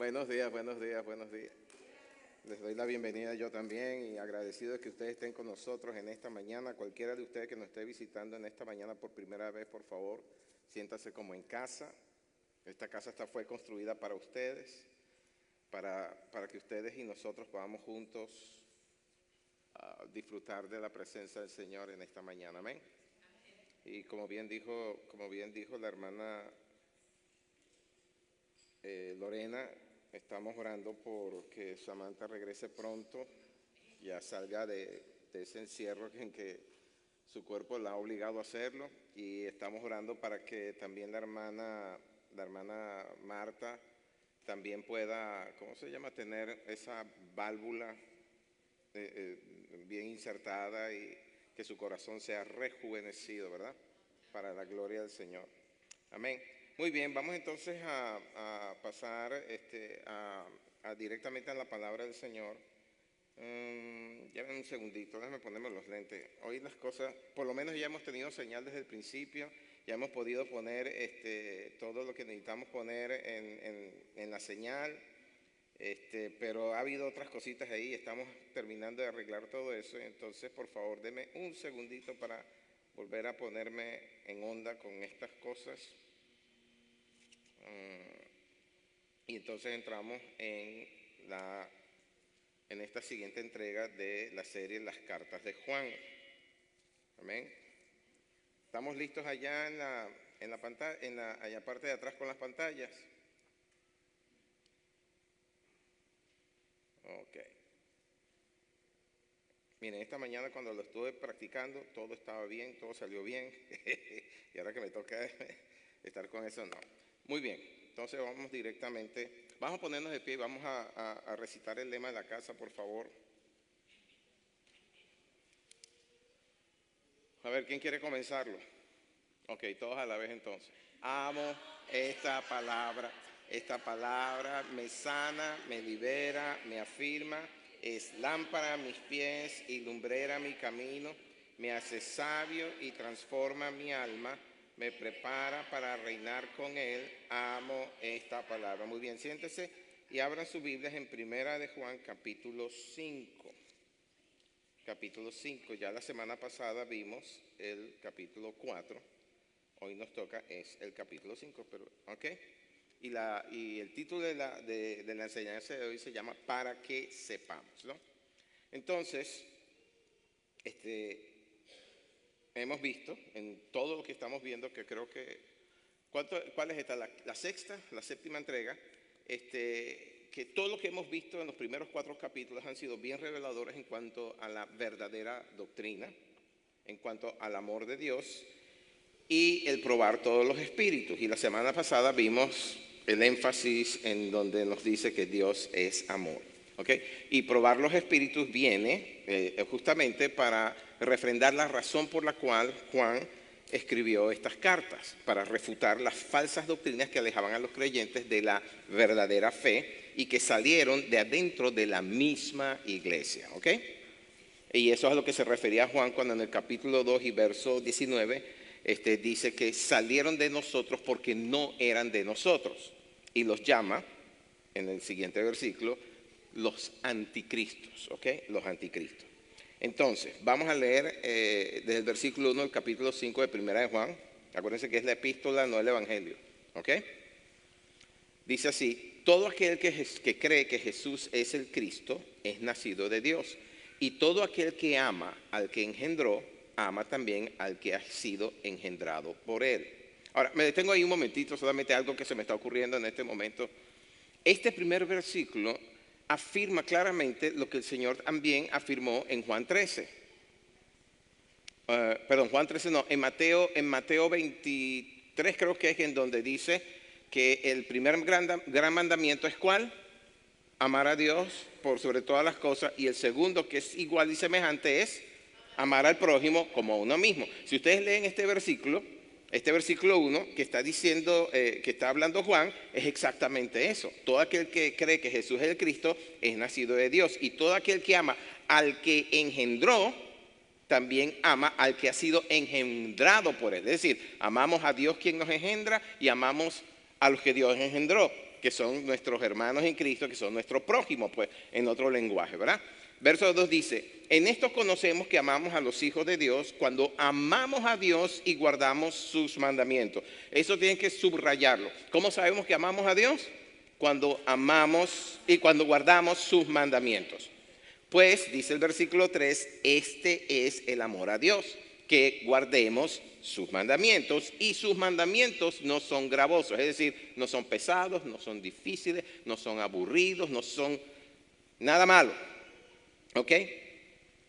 Buenos días, buenos días, buenos días. Les doy la bienvenida yo también y agradecido de que ustedes estén con nosotros en esta mañana. Cualquiera de ustedes que nos esté visitando en esta mañana por primera vez, por favor, siéntase como en casa. Esta casa fue construida para ustedes, para que ustedes y nosotros podamos juntos disfrutar de la presencia del Señor en esta mañana. Amén. Y como bien dijo la hermana Lorena, estamos orando por que Samantha regrese pronto, ya salga de ese encierro en que su cuerpo la ha obligado a hacerlo, y estamos orando para que también la hermana Marta también pueda, ¿cómo se llama?, tener esa válvula bien insertada y que su corazón sea rejuvenecido, ¿verdad? Para la gloria del Señor. Amén. Muy bien, vamos entonces a pasar directamente a la palabra del Señor. Ya ven un segundito, déjame ponerme los lentes. Hoy las cosas, por lo menos ya hemos tenido señal desde el principio, ya hemos podido poner todo lo que necesitamos poner en la señal, pero ha habido otras cositas ahí, estamos terminando de arreglar todo eso. Entonces, por favor, denme un segundito para volver a ponerme en onda con estas cosas. Y entonces entramos en esta siguiente entrega de la serie Las Cartas de Juan. Amén. ¿Estamos listos allá en la pantalla, allá parte de atrás con las pantallas? Ok. Miren, esta mañana cuando lo estuve practicando, todo estaba bien, todo salió bien. Y ahora que me toca estar con eso, no. Muy bien, entonces vamos directamente, vamos a ponernos de pie y vamos a recitar el lema de la casa, por favor. A ver, ¿quién quiere comenzarlo? Ok, todos a la vez entonces. Amo esta palabra me sana, me libera, me afirma, es lámpara a mis pies y lumbrera mi camino, me hace sabio y transforma mi alma, me prepara para reinar con Él. Amo esta palabra. Muy bien, siéntese y abran sus Biblias en Primera de Juan, capítulo 5. Capítulo 5, ya la semana pasada vimos el capítulo 4, hoy nos toca es el capítulo 5, pero ok. Y el título de la enseñanza de hoy se llama Para que sepamos, ¿no? Entonces, hemos visto en todo lo que estamos viendo, que creo que, ¿cuál es esta? La sexta, la séptima entrega, que todo lo que hemos visto en los primeros 4 capítulos han sido bien reveladores en cuanto a la verdadera doctrina, en cuanto al amor de Dios y el probar todos los espíritus. Y la semana pasada vimos el énfasis en donde nos dice que Dios es amor. ¿Okay? Y probar los espíritus viene justamente para refrendar la razón por la cual Juan escribió estas cartas, para refutar las falsas doctrinas que alejaban a los creyentes de la verdadera fe y que salieron de adentro de la misma iglesia. ¿Okay? Y eso es a lo que se refería Juan cuando en el capítulo 2 y verso 19 dice que salieron de nosotros porque no eran de nosotros, y los llama en el siguiente versículo los anticristos, ¿ok? Los anticristos. Entonces, vamos a leer desde el versículo 1 del capítulo 5 de Primera de Juan. Acuérdense que es la epístola, no el evangelio, ¿ok? Dice así: todo aquel que cree que Jesús es el Cristo es nacido de Dios, y todo aquel que ama al que engendró, ama también al que ha sido engendrado por él. Ahora, me detengo ahí un momentito, solamente algo que se me está ocurriendo en este momento. Este primer versículo afirma claramente lo que el Señor también afirmó en Juan 13. Juan 13 no, en Mateo 23 creo que es en donde dice que el primer gran mandamiento es ¿cuál? Amar a Dios por sobre todas las cosas, y el segundo, que es igual y semejante, es amar al prójimo como a uno mismo. Si ustedes leen este versículo 1 que está diciendo, que está hablando Juan, es exactamente eso. Todo aquel que cree que Jesús es el Cristo es nacido de Dios, y todo aquel que ama al que engendró también ama al que ha sido engendrado por él. Es decir, amamos a Dios quien nos engendra y amamos a los que Dios engendró. que son nuestros hermanos en Cristo, que son nuestros prójimos, pues, en otro lenguaje, ¿verdad? Verso 2 dice, en esto conocemos que amamos a los hijos de Dios cuando amamos a Dios y guardamos sus mandamientos. Eso tienen que subrayarlo. ¿Cómo sabemos que amamos a Dios? Cuando amamos y cuando guardamos sus mandamientos. Pues, dice el versículo 3, este es el amor a Dios, que guardemos sus mandamientos, y sus mandamientos no son gravosos, es decir, no son pesados, no son difíciles, no son aburridos, no son nada malo. ¿Ok?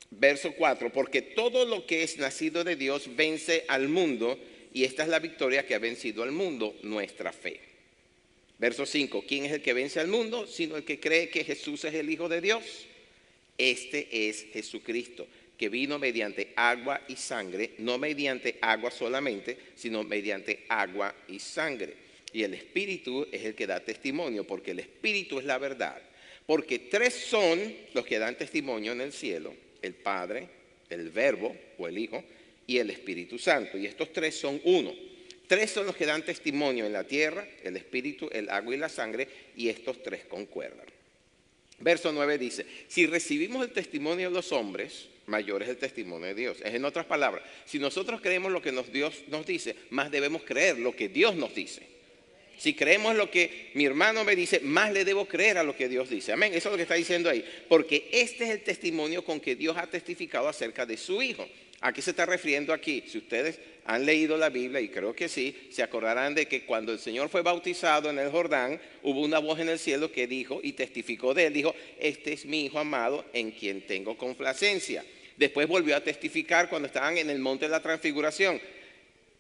Verso 4, porque todo lo que es nacido de Dios vence al mundo, y esta es la victoria que ha vencido al mundo, nuestra fe. Verso 5, ¿quién es el que vence al mundo? Sino el que cree que Jesús es el Hijo de Dios. Este es Jesucristo, que vino mediante agua y sangre, no mediante agua solamente, sino mediante agua y sangre. Y el Espíritu es el que da testimonio, porque el Espíritu es la verdad. Porque tres son los que dan testimonio en el cielo, el Padre, el Verbo o el Hijo y el Espíritu Santo. Y estos tres son uno. Tres son los que dan testimonio en la tierra, el Espíritu, el agua y la sangre, y estos tres concuerdan. Verso 9 dice, si recibimos el testimonio de los hombres, mayor es el testimonio de Dios. Es en otras palabras, si nosotros creemos lo que Dios nos dice, más debemos creer lo que Dios nos dice. Si creemos lo que mi hermano me dice, más le debo creer a lo que Dios dice. Amén, eso es lo que está diciendo ahí. Porque este es el testimonio con que Dios ha testificado acerca de su Hijo. ¿A qué se está refiriendo aquí? Si ustedes han leído la Biblia, y creo que sí, se acordarán de que cuando el Señor fue bautizado en el Jordán, hubo una voz en el cielo que dijo y testificó de él, dijo, este es mi Hijo amado en quien tengo complacencia. Después volvió a testificar cuando estaban en el monte de la transfiguración,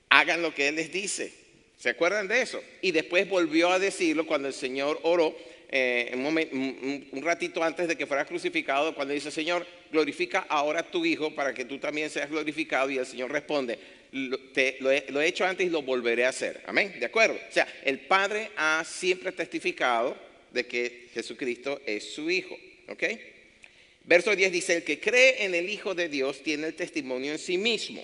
hagan lo que Él les dice. ¿Se acuerdan de eso? Y después volvió a decirlo cuando el Señor oró, un ratito antes de que fuera crucificado, cuando dice, Señor, glorifica ahora a tu Hijo para que tú también seas glorificado. Y el Señor responde, lo he hecho antes y lo volveré a hacer. Amén, ¿de acuerdo? O sea, el Padre ha siempre testificado de que Jesucristo es su Hijo. ¿Ok? Verso 10 dice, el que cree en el Hijo de Dios tiene el testimonio en sí mismo.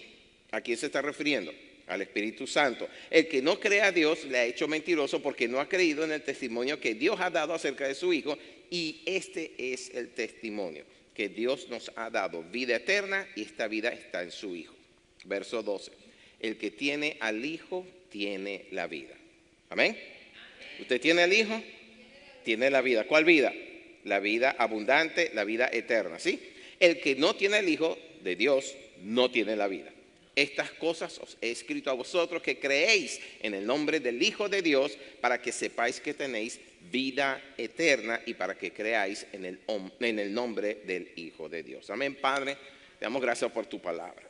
¿A quién se está refiriendo? Al Espíritu Santo. El que no cree a Dios le ha hecho mentiroso porque no ha creído en el testimonio que Dios ha dado acerca de su Hijo, y este es el testimonio, que Dios nos ha dado vida eterna y esta vida está en su Hijo. Verso 12. El que tiene al Hijo tiene la vida. Amén. ¿Usted tiene al Hijo? Tiene la vida. ¿Cuál vida? La vida abundante, la vida eterna, ¿sí? El que no tiene el Hijo de Dios no tiene la vida. Estas cosas os he escrito a vosotros que creéis en el nombre del Hijo de Dios, para que sepáis que tenéis vida eterna y para que creáis en el nombre del Hijo de Dios. Amén, Padre, te damos gracias por tu palabra.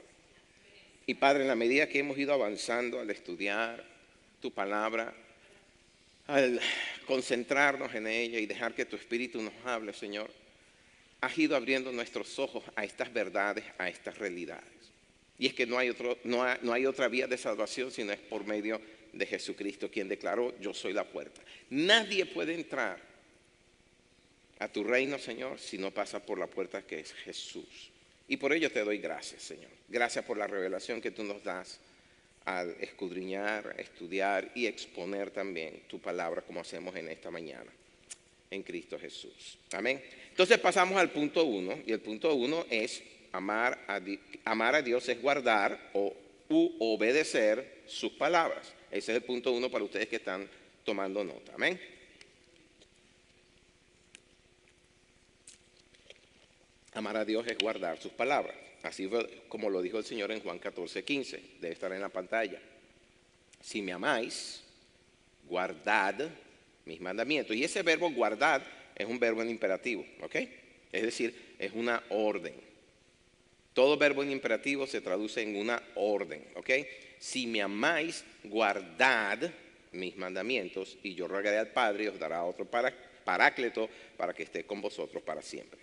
Y Padre, en la medida que hemos ido avanzando al estudiar tu palabra, al concentrarnos en ella y dejar que tu Espíritu nos hable, Señor, has ido abriendo nuestros ojos a estas verdades, a estas realidades. Y es que no hay otra vía de salvación sino es por medio de Jesucristo, quien declaró, yo soy la puerta. Nadie puede entrar a tu reino, Señor, si no pasa por la puerta que es Jesús. Y por ello te doy gracias, Señor. Gracias por la revelación que tú nos das al escudriñar, estudiar y exponer también tu palabra como hacemos en esta mañana, en Cristo Jesús. Amén. Entonces pasamos al punto 1, y el punto 1 es amar a Dios es guardar u obedecer sus palabras. Ese es el punto 1 para ustedes que están tomando nota. Amén. Amar a Dios es guardar sus palabras. Así fue como lo dijo el Señor en Juan 14:15. Debe estar en la pantalla. Si me amáis, guardad mis mandamientos. Y ese verbo guardad es un verbo en imperativo. ¿Ok? Es decir, es una orden. Todo verbo en imperativo se traduce en una orden, ¿ok? Si me amáis, guardad mis mandamientos, y yo rogaré al Padre y os dará otro paráclito para que esté con vosotros para siempre.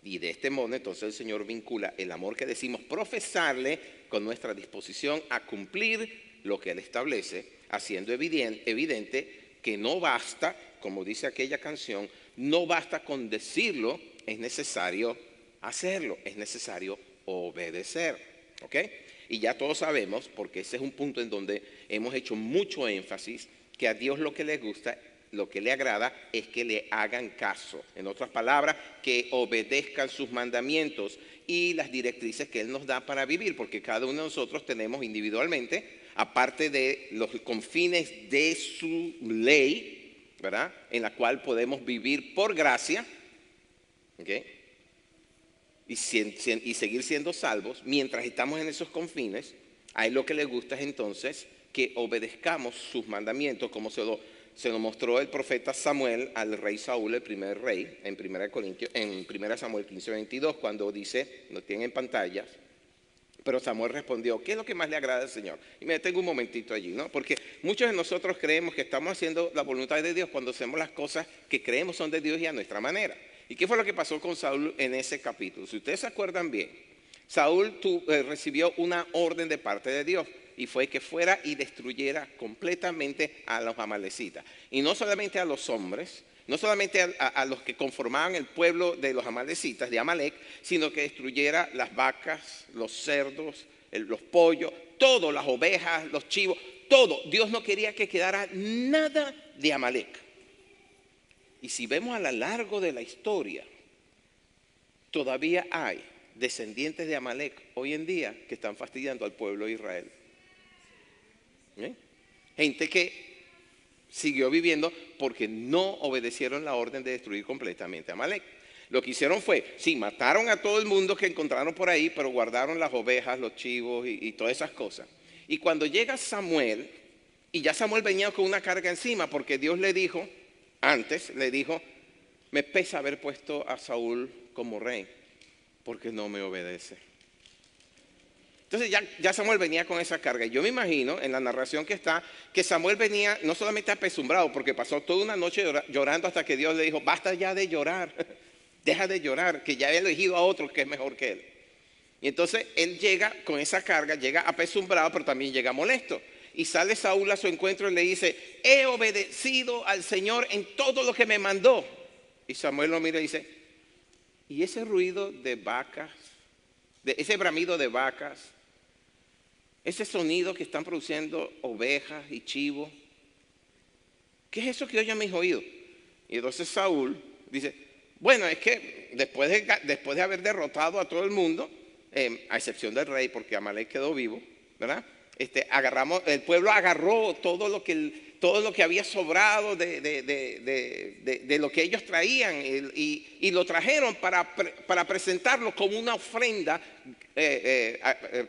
Y de este modo, entonces, el Señor vincula el amor que decimos profesarle con nuestra disposición a cumplir lo que Él establece, haciendo evidente que no basta, como dice aquella canción, no basta con decirlo, es necesario hacerlo, es necesario obedecer, ¿ok? Y ya todos sabemos, porque ese es un punto en donde hemos hecho mucho énfasis, que a Dios lo que le gusta lo que le agrada es que le hagan caso. En otras palabras, que obedezcan sus mandamientos y las directrices que Él nos da para vivir, porque cada uno de nosotros tenemos individualmente, aparte de los confines de su ley, ¿verdad?, en la cual podemos vivir por gracia, ¿ok?, y seguir siendo salvos. Mientras estamos en esos confines, a Él lo que le gusta es entonces que obedezcamos sus mandamientos, como se lo mostró el profeta Samuel al rey Saúl, el primer rey, en 1 Samuel 15:22, cuando dice, lo tienen en pantallas, pero Samuel respondió, ¿qué es lo que más le agrada al Señor? Y me detengo un momentito allí, ¿no? Porque muchos de nosotros creemos que estamos haciendo la voluntad de Dios cuando hacemos las cosas que creemos son de Dios y a nuestra manera. ¿Y qué fue lo que pasó con Saúl en ese capítulo? Si ustedes se acuerdan bien, Saúl recibió una orden de parte de Dios y fue que fuera y destruyera completamente a los amalecitas. Y no solamente a los hombres, no solamente a los que conformaban el pueblo de los amalecitas, de Amalek, sino que destruyera las vacas, los cerdos, los pollos, todo, las ovejas, los chivos, todo. Dios no quería que quedara nada de Amalek. Y si vemos a lo largo de la historia, todavía hay descendientes de Amalek hoy en día que están fastidiando al pueblo de Israel. Gente que siguió viviendo porque no obedecieron la orden de destruir completamente a Amalek. Lo que hicieron fue, sí, mataron a todo el mundo que encontraron por ahí, pero guardaron las ovejas, los chivos y todas esas cosas. Y cuando llega Samuel, y ya Samuel venía con una carga encima, porque Dios le dijo, antes le dijo, me pesa haber puesto a Saúl como rey, porque no me obedece. Entonces ya Samuel venía con esa carga. Y yo me imagino, en la narración que está, que Samuel venía no solamente apesumbrado, porque pasó toda una noche llorando hasta que Dios le dijo, basta ya de llorar, deja de llorar, que ya he elegido a otro que es mejor que él. Y entonces él llega con esa carga, llega apesumbrado, pero también llega molesto. Y sale Saúl a su encuentro y le dice, he obedecido al Señor en todo lo que me mandó. Y Samuel lo mira y dice, ¿y ese ruido de vacas, ese bramido de vacas, ese sonido que están produciendo ovejas y chivos, qué es eso que oyen mis oídos? Y entonces Saúl dice, bueno, es que después de haber derrotado a todo el mundo, a excepción del rey, porque Amalek quedó vivo, ¿verdad?, el pueblo agarró todo lo que había sobrado de lo que ellos traían y lo trajeron para presentarlo como una ofrenda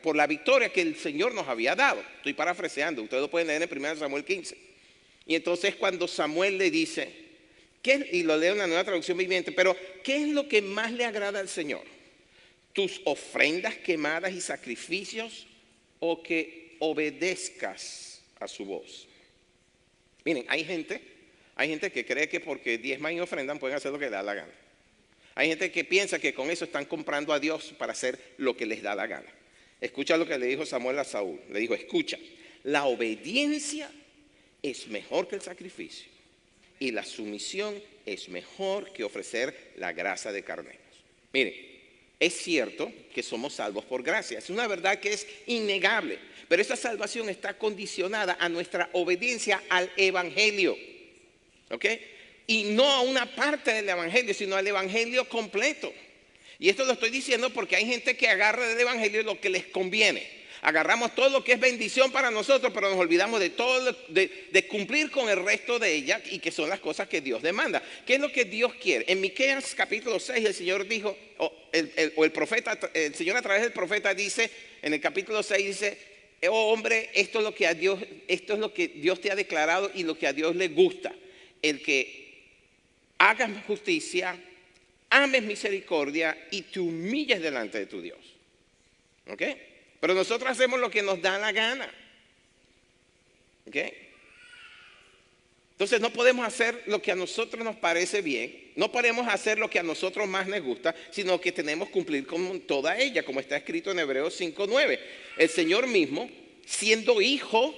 por la victoria que el Señor nos había dado. Estoy parafraseando, ustedes lo pueden leer en 1 Samuel 15. Y entonces cuando Samuel le dice, y lo leo en la Nueva Traducción Viviente, pero ¿qué es lo que más le agrada al Señor? ¿Tus ofrendas quemadas y sacrificios o que obedezcas a su voz? Miren, hay gente que cree que porque diezman y ofrendan pueden hacer lo que les da la gana. Hay gente que piensa que con eso están comprando a Dios para hacer lo que les da la gana. Escucha lo que le dijo Samuel a Saúl. Le dijo, escucha, la obediencia es mejor que el sacrificio y la sumisión es mejor que ofrecer la grasa de carneros. Miren, es cierto que somos salvos por gracia. Es una verdad que es innegable. Pero esa salvación está condicionada a nuestra obediencia al Evangelio. ¿Ok? Y no a una parte del Evangelio, sino al Evangelio completo. Y esto lo estoy diciendo porque hay gente que agarra del Evangelio lo que les conviene. Agarramos todo lo que es bendición para nosotros, pero nos olvidamos de todo, de cumplir con el resto de ella, y que son las cosas que Dios demanda. ¿Qué es lo que Dios quiere? En Miqueas capítulo 6 el Señor dijo, el Señor a través del profeta dice, en el capítulo 6 dice, oh hombre, esto es lo que Dios te ha declarado y lo que a Dios le gusta. El que hagas justicia, ames misericordia y te humilles delante de tu Dios. ¿Ok? Pero nosotros hacemos lo que nos da la gana. ¿Ok? Entonces no podemos hacer lo que a nosotros nos parece bien, no podemos hacer lo que a nosotros más nos gusta, sino que tenemos que cumplir con toda ella, como está escrito en Hebreos 5:9. El Señor mismo, siendo hijo,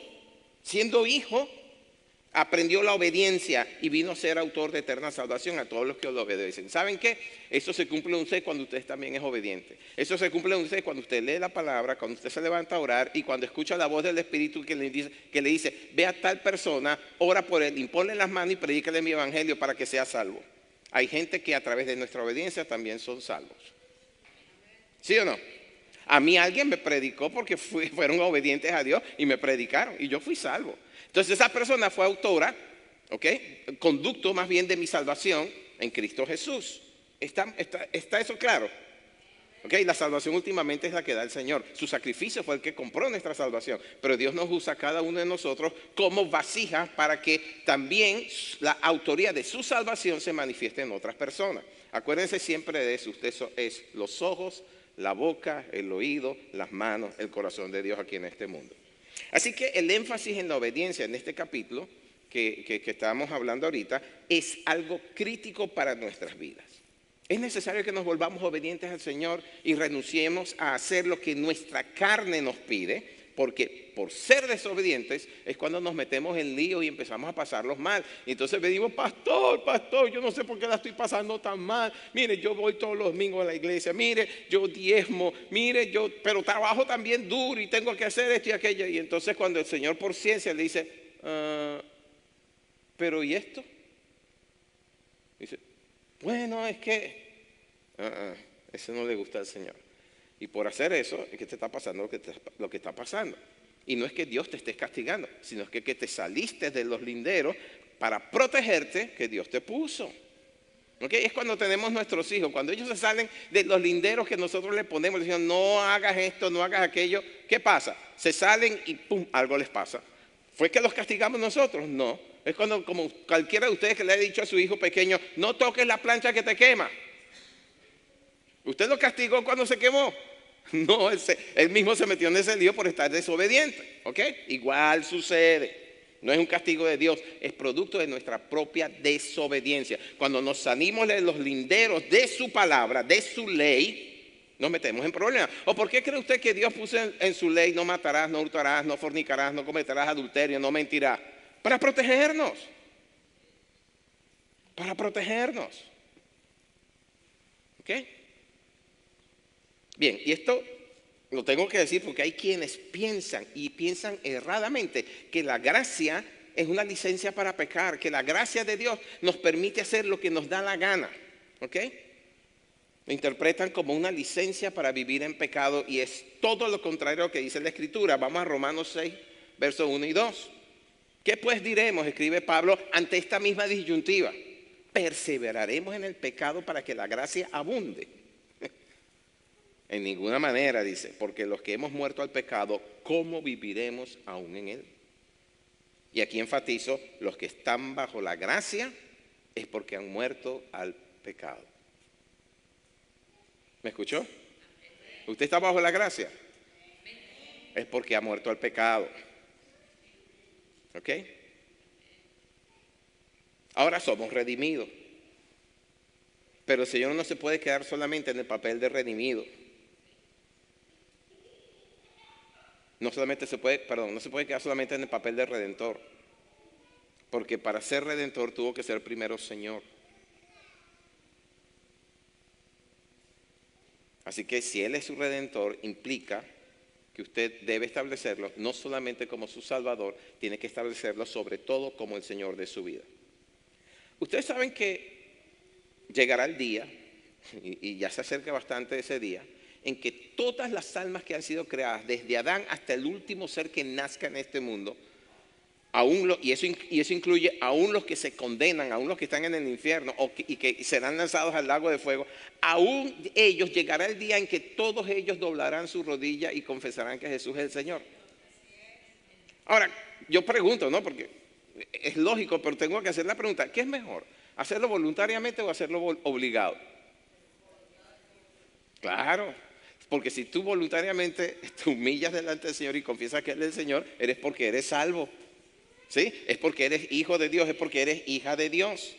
aprendió la obediencia y vino a ser autor de eterna salvación a todos los que lo obedecen. ¿Saben qué? Eso se cumple en usted cuando usted también es obediente. Eso se cumple en usted cuando usted lee la palabra, cuando usted se levanta a orar y cuando escucha la voz del Espíritu que le dice, ve a tal persona, ora por él, imponle las manos y predícale mi evangelio para que sea salvo. Hay gente que a través de nuestra obediencia también son salvos. ¿Sí o no? A mí alguien me predicó porque fueron obedientes a Dios y me predicaron y yo fui salvo. Entonces esa persona fue autora, ¿ok? Conducto más bien de mi salvación en Cristo Jesús. ¿Está eso claro? ¿Ok? La salvación últimamente es la que da el Señor. Su sacrificio fue el que compró nuestra salvación. Pero Dios nos usa a cada uno de nosotros como vasijas para que también la autoría de su salvación se manifieste en otras personas. Acuérdense siempre de eso. Usted es los ojos, la boca, el oído, las manos, el corazón de Dios aquí en este mundo. Así que el énfasis en la obediencia en este capítulo que estábamos hablando ahorita es algo crítico para nuestras vidas. Es necesario que nos volvamos obedientes al Señor y renunciemos a hacer lo que nuestra carne nos pide, porque por ser desobedientes es cuando nos metemos en lío y empezamos a pasarlos mal. Y entonces pedimos, pastor, yo no sé por qué la estoy pasando tan mal. Mire, yo voy todos los domingos a la iglesia. Mire, yo diezmo. Mire, pero trabajo también duro y tengo que hacer esto y aquello. Y entonces cuando el Señor por ciencia le dice, pero ¿y esto? Dice, bueno, es que eso no le gusta al Señor. Y por hacer eso es que te está pasando lo que está pasando. Y no es que Dios te esté castigando, sino que te saliste de los linderos para protegerte que Dios te puso. ¿Okay? Es cuando tenemos nuestros hijos, cuando ellos se salen de los linderos que nosotros les ponemos, diciendo no hagas esto, no hagas aquello. ¿Qué pasa? Se salen y pum, algo les pasa. ¿Fue que los castigamos nosotros? No. Es cuando, como cualquiera de ustedes que le ha dicho a su hijo pequeño, no toques la plancha que te quema. ¿Usted lo castigó cuando se quemó? No, él mismo se metió en ese lío por estar desobediente. ¿Ok? Igual sucede. No es un castigo de Dios, es producto de nuestra propia desobediencia. Cuando nos salimos de los linderos de su palabra, de su ley, nos metemos en problemas. ¿O por qué cree usted que Dios puso en su ley no matarás, no hurtarás, no fornicarás, no cometerás adulterio, no mentirás? Para protegernos. Para protegernos. ¿Ok? Bien, y esto lo tengo que decir porque hay quienes piensan y piensan erradamente que la gracia es una licencia para pecar, que la gracia de Dios nos permite hacer lo que nos da la gana. ¿Ok? Lo interpretan como una licencia para vivir en pecado y es todo lo contrario a lo que dice la Escritura. Vamos a Romanos 6, versos 1 y 2. ¿Qué pues diremos? Escribe Pablo ante esta misma disyuntiva. Perseveraremos en el pecado para que la gracia abunde. En ninguna manera, dice, porque los que hemos muerto al pecado, ¿cómo viviremos aún en él? Y aquí enfatizo, los que están bajo la gracia es porque han muerto al pecado. ¿Me escuchó? ¿Usted está bajo la gracia? Es porque ha muerto al pecado. ¿Ok? Ahora somos redimidos. Pero el Señor no se puede quedar solamente en el papel de redimido. No se puede quedar solamente en el papel de redentor. Porque para ser redentor tuvo que ser primero Señor. Así que si Él es su redentor, implica que usted debe establecerlo no solamente como su Salvador, tiene que establecerlo sobre todo como el Señor de su vida. Ustedes saben que llegará el día, y ya se acerca bastante ese día, en que todas las almas que han sido creadas, desde Adán hasta el último ser que nazca en este mundo, y eso incluye aún los que se condenan, aún los que están en el infierno y que serán lanzados al lago de fuego, aún ellos llegará el día en que todos ellos doblarán su rodilla y confesarán que Jesús es el Señor. Ahora, yo pregunto, ¿no? Porque es lógico, pero tengo que hacer la pregunta, ¿qué es mejor? ¿Hacerlo voluntariamente o hacerlo obligado? Claro, porque si tú voluntariamente te humillas delante del Señor y confiesas que Él es el Señor, eres porque eres salvo. ¿Sí? Es porque eres hijo de Dios, es porque eres hija de Dios.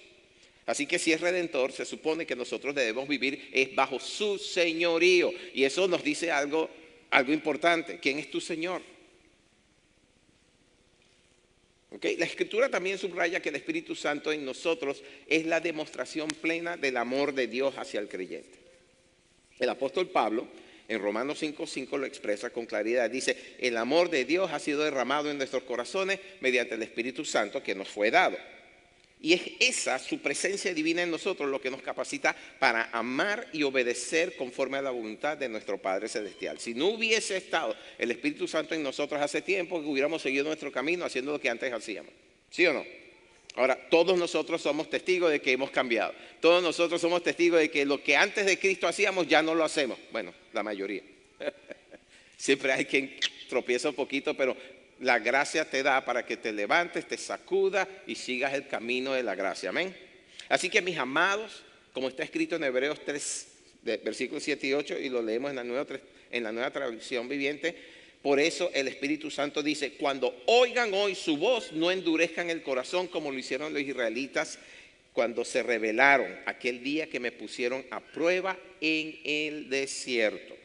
Así que si es redentor, se supone que nosotros debemos vivir es bajo su señorío. Y eso nos dice algo importante. ¿Quién es tu Señor? ¿Ok? La Escritura también subraya que el Espíritu Santo en nosotros es la demostración plena del amor de Dios hacia el creyente. El apóstol Pablo en Romanos 5:5 lo expresa con claridad. Dice, el amor de Dios ha sido derramado en nuestros corazones mediante el Espíritu Santo que nos fue dado. Y es esa, su presencia divina en nosotros, lo que nos capacita para amar y obedecer conforme a la voluntad de nuestro Padre Celestial. Si no hubiese estado el Espíritu Santo en nosotros hace tiempo, hubiéramos seguido nuestro camino haciendo lo que antes hacíamos. ¿Sí o no? Ahora, todos nosotros somos testigos de que hemos cambiado. Todos nosotros somos testigos de que lo que antes de Cristo hacíamos ya no lo hacemos. Bueno, la mayoría. Siempre hay quien tropieza un poquito, pero la gracia te da para que te levantes, te sacudas y sigas el camino de la gracia. Amén. Así que mis amados, como está escrito en Hebreos 3, versículos 7 y 8, y lo leemos en la nueva traducción viviente. Por eso el Espíritu Santo dice, cuando oigan hoy su voz, no endurezcan el corazón como lo hicieron los israelitas cuando se rebelaron aquel día que me pusieron a prueba en el desierto.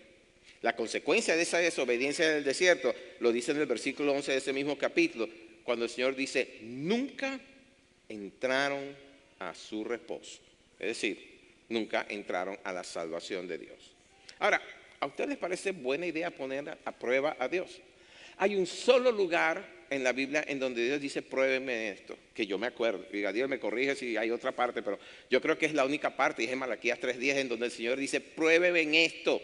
La consecuencia de esa desobediencia en el desierto lo dice en el versículo 11 de ese mismo capítulo, cuando el Señor dice, nunca entraron a su reposo. Es decir, nunca entraron a la salvación de Dios. Ahora, ¿a ustedes les parece buena idea poner a prueba a Dios? Hay un solo lugar en la Biblia en donde Dios dice, pruébenme esto, que yo me acuerdo. Diga, Dios me corrige si hay otra parte, pero yo creo que es la única parte, y es en Malaquías 3:10, en donde el Señor dice, pruébenme en esto,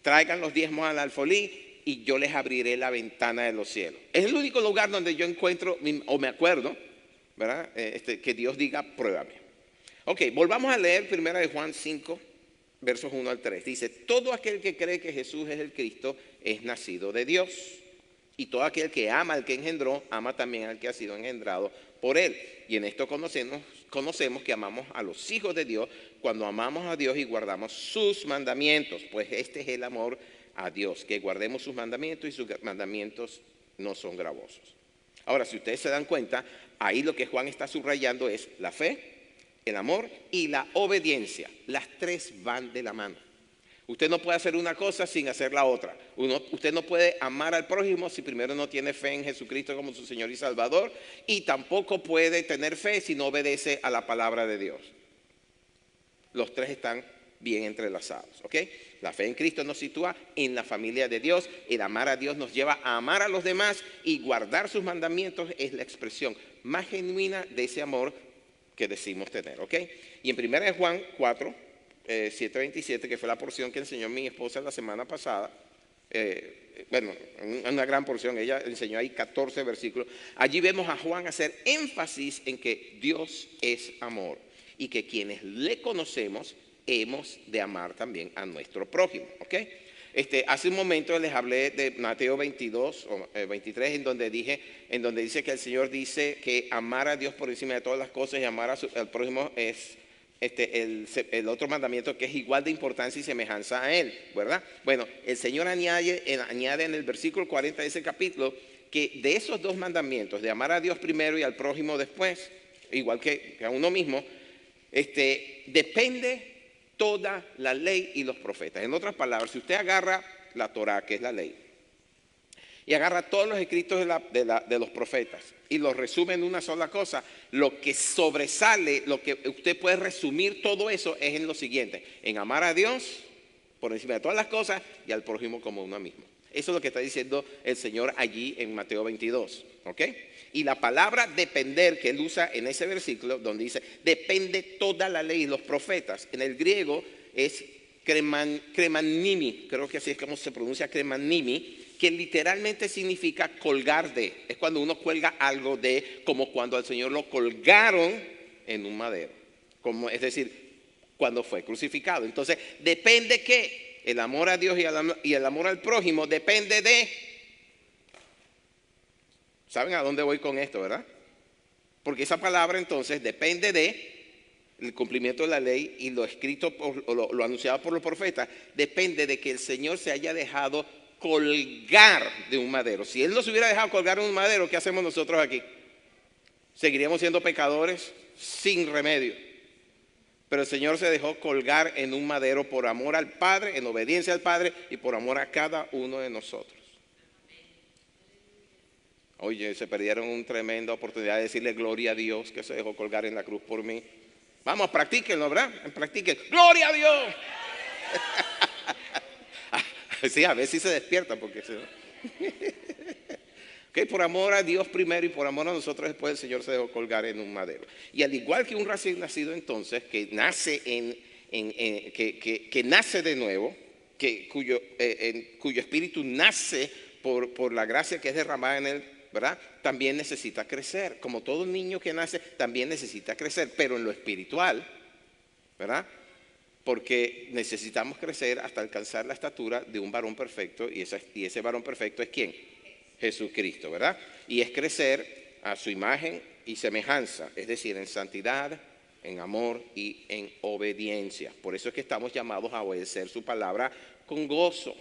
traigan los diezmos al alfolí y yo les abriré la ventana de los cielos. Es el único lugar donde yo encuentro, o me acuerdo, ¿verdad? Que Dios diga, pruébame. Ok, volvamos a leer 1 Juan 5. Versos 1 al 3, dice, todo aquel que cree que Jesús es el Cristo es nacido de Dios. Y todo aquel que ama al que engendró, ama también al que ha sido engendrado por él. Y en esto conocemos que amamos a los hijos de Dios cuando amamos a Dios y guardamos sus mandamientos. Pues este es el amor a Dios, que guardemos sus mandamientos y sus mandamientos no son gravosos. Ahora, si ustedes se dan cuenta, ahí lo que Juan está subrayando es la fe, el amor y la obediencia. Las tres van de la mano. Usted no puede hacer una cosa sin hacer la otra. Usted no puede amar al prójimo si primero no tiene fe en Jesucristo como su Señor y Salvador. Y tampoco puede tener fe si no obedece a la palabra de Dios. Los tres están bien entrelazados, ¿ok? La fe en Cristo nos sitúa en la familia de Dios. El amar a Dios nos lleva a amar a los demás. Y guardar sus mandamientos es la expresión más genuina de ese amor que decimos tener, ¿ok? Y en 1 Juan 4, 7:27, que fue la porción que enseñó mi esposa la semana pasada, bueno, una gran porción, ella enseñó ahí 14 versículos, allí vemos a Juan hacer énfasis en que Dios es amor y que quienes le conocemos hemos de amar también a nuestro prójimo, ¿ok? Hace un momento les hablé de Mateo 22 o 23, en donde dice que el Señor dice que amar a Dios por encima de todas las cosas y amar al prójimo es el otro mandamiento que es igual de importancia y semejanza a él, ¿verdad? Bueno, el Señor añade en el versículo 40 de ese capítulo que de esos dos mandamientos, de amar a Dios primero y al prójimo después, igual que a uno mismo, depende toda la ley y los profetas. En otras palabras, si usted agarra la Torá, que es la ley, y agarra todos los escritos de los profetas y los resume en una sola cosa, lo que sobresale, lo que usted puede resumir todo eso es en lo siguiente, en amar a Dios por encima de todas las cosas y al prójimo como uno mismo. Eso es lo que está diciendo el Señor allí en Mateo 22, ¿ok? Y la palabra depender que él usa en ese versículo, donde dice, depende toda la ley y los profetas, en el griego es kremanimi, creo que así es como se pronuncia kremanimi, que literalmente significa colgar de. Es cuando uno cuelga algo de, como cuando al Señor lo colgaron en un madero. Es decir, cuando fue crucificado. Entonces, depende que el amor a Dios y el amor al prójimo depende de. ¿Saben a dónde voy con esto, verdad? Porque esa palabra entonces depende de el cumplimiento de la ley y lo escrito o lo anunciado por los profetas. Depende de que el Señor se haya dejado colgar de un madero. Si Él nos hubiera dejado colgar en un madero, ¿qué hacemos nosotros aquí? Seguiríamos siendo pecadores sin remedio. Pero el Señor se dejó colgar en un madero por amor al Padre, en obediencia al Padre y por amor a cada uno de nosotros. Oye, se perdieron una tremenda oportunidad de decirle gloria a Dios que se dejó colgar en la cruz por mí. Vamos, practíquenlo, ¿verdad? Practiquen. ¡Gloria a Dios! Sí, a ver si se despiertan porque okay, por amor a Dios primero y por amor a nosotros después el Señor se dejó colgar en un madero. Y al igual que un recién nacido entonces que nace que nace de nuevo, cuyo espíritu nace por la gracia que es derramada en él, ¿verdad? También necesita crecer. Como todo niño que nace también necesita crecer, pero en lo espiritual, ¿verdad? Porque necesitamos crecer hasta alcanzar la estatura de un varón perfecto. Y ese varón perfecto es ¿quién? Jesucristo, ¿verdad? Y es crecer a su imagen y semejanza, es decir, en santidad, en amor y en obediencia. Por eso es que estamos llamados a obedecer su palabra con gozo,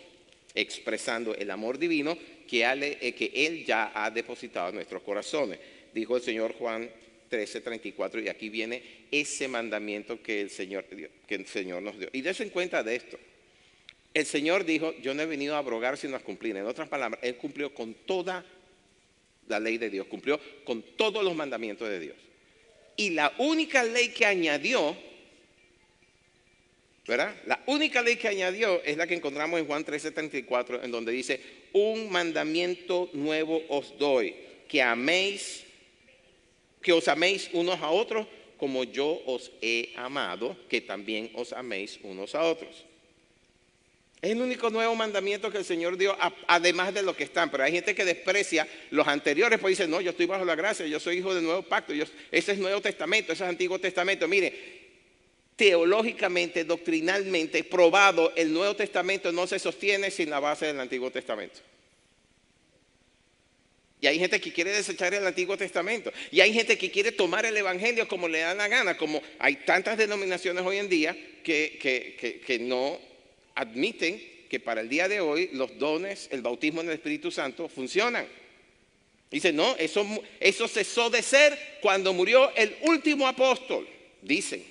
expresando el amor divino que Él ya ha depositado en nuestros corazones. Dijo el Señor Juan 13:34, y aquí viene ese mandamiento que el Señor nos dio. Y dése en cuenta de esto. El Señor dijo, yo no he venido a abrogar sino a cumplir. En otras palabras, Él cumplió con toda la ley de Dios, cumplió con todos los mandamientos de Dios. Y la única ley que añadió, ¿verdad? La única ley que añadió es la que encontramos en Juan 13:34, en donde dice, un mandamiento nuevo os doy, que os améis unos a otros como yo os he amado, que también os améis unos a otros. Es el único nuevo mandamiento que el Señor dio, además de lo que están. Pero hay gente que desprecia los anteriores, pues dice, no, yo estoy bajo la gracia, yo soy hijo del nuevo pacto, ese es Nuevo Testamento, ese es Antiguo Testamento. Mire, teológicamente, doctrinalmente, probado, el Nuevo Testamento no se sostiene sin la base del Antiguo Testamento. Y hay gente que quiere desechar el Antiguo Testamento. Y hay gente que quiere tomar el Evangelio como le da la gana. Como hay tantas denominaciones hoy en día que no admiten que para el día de hoy los dones, el bautismo en el Espíritu Santo funcionan. Dicen, no, eso cesó de ser cuando murió el último apóstol, dicen.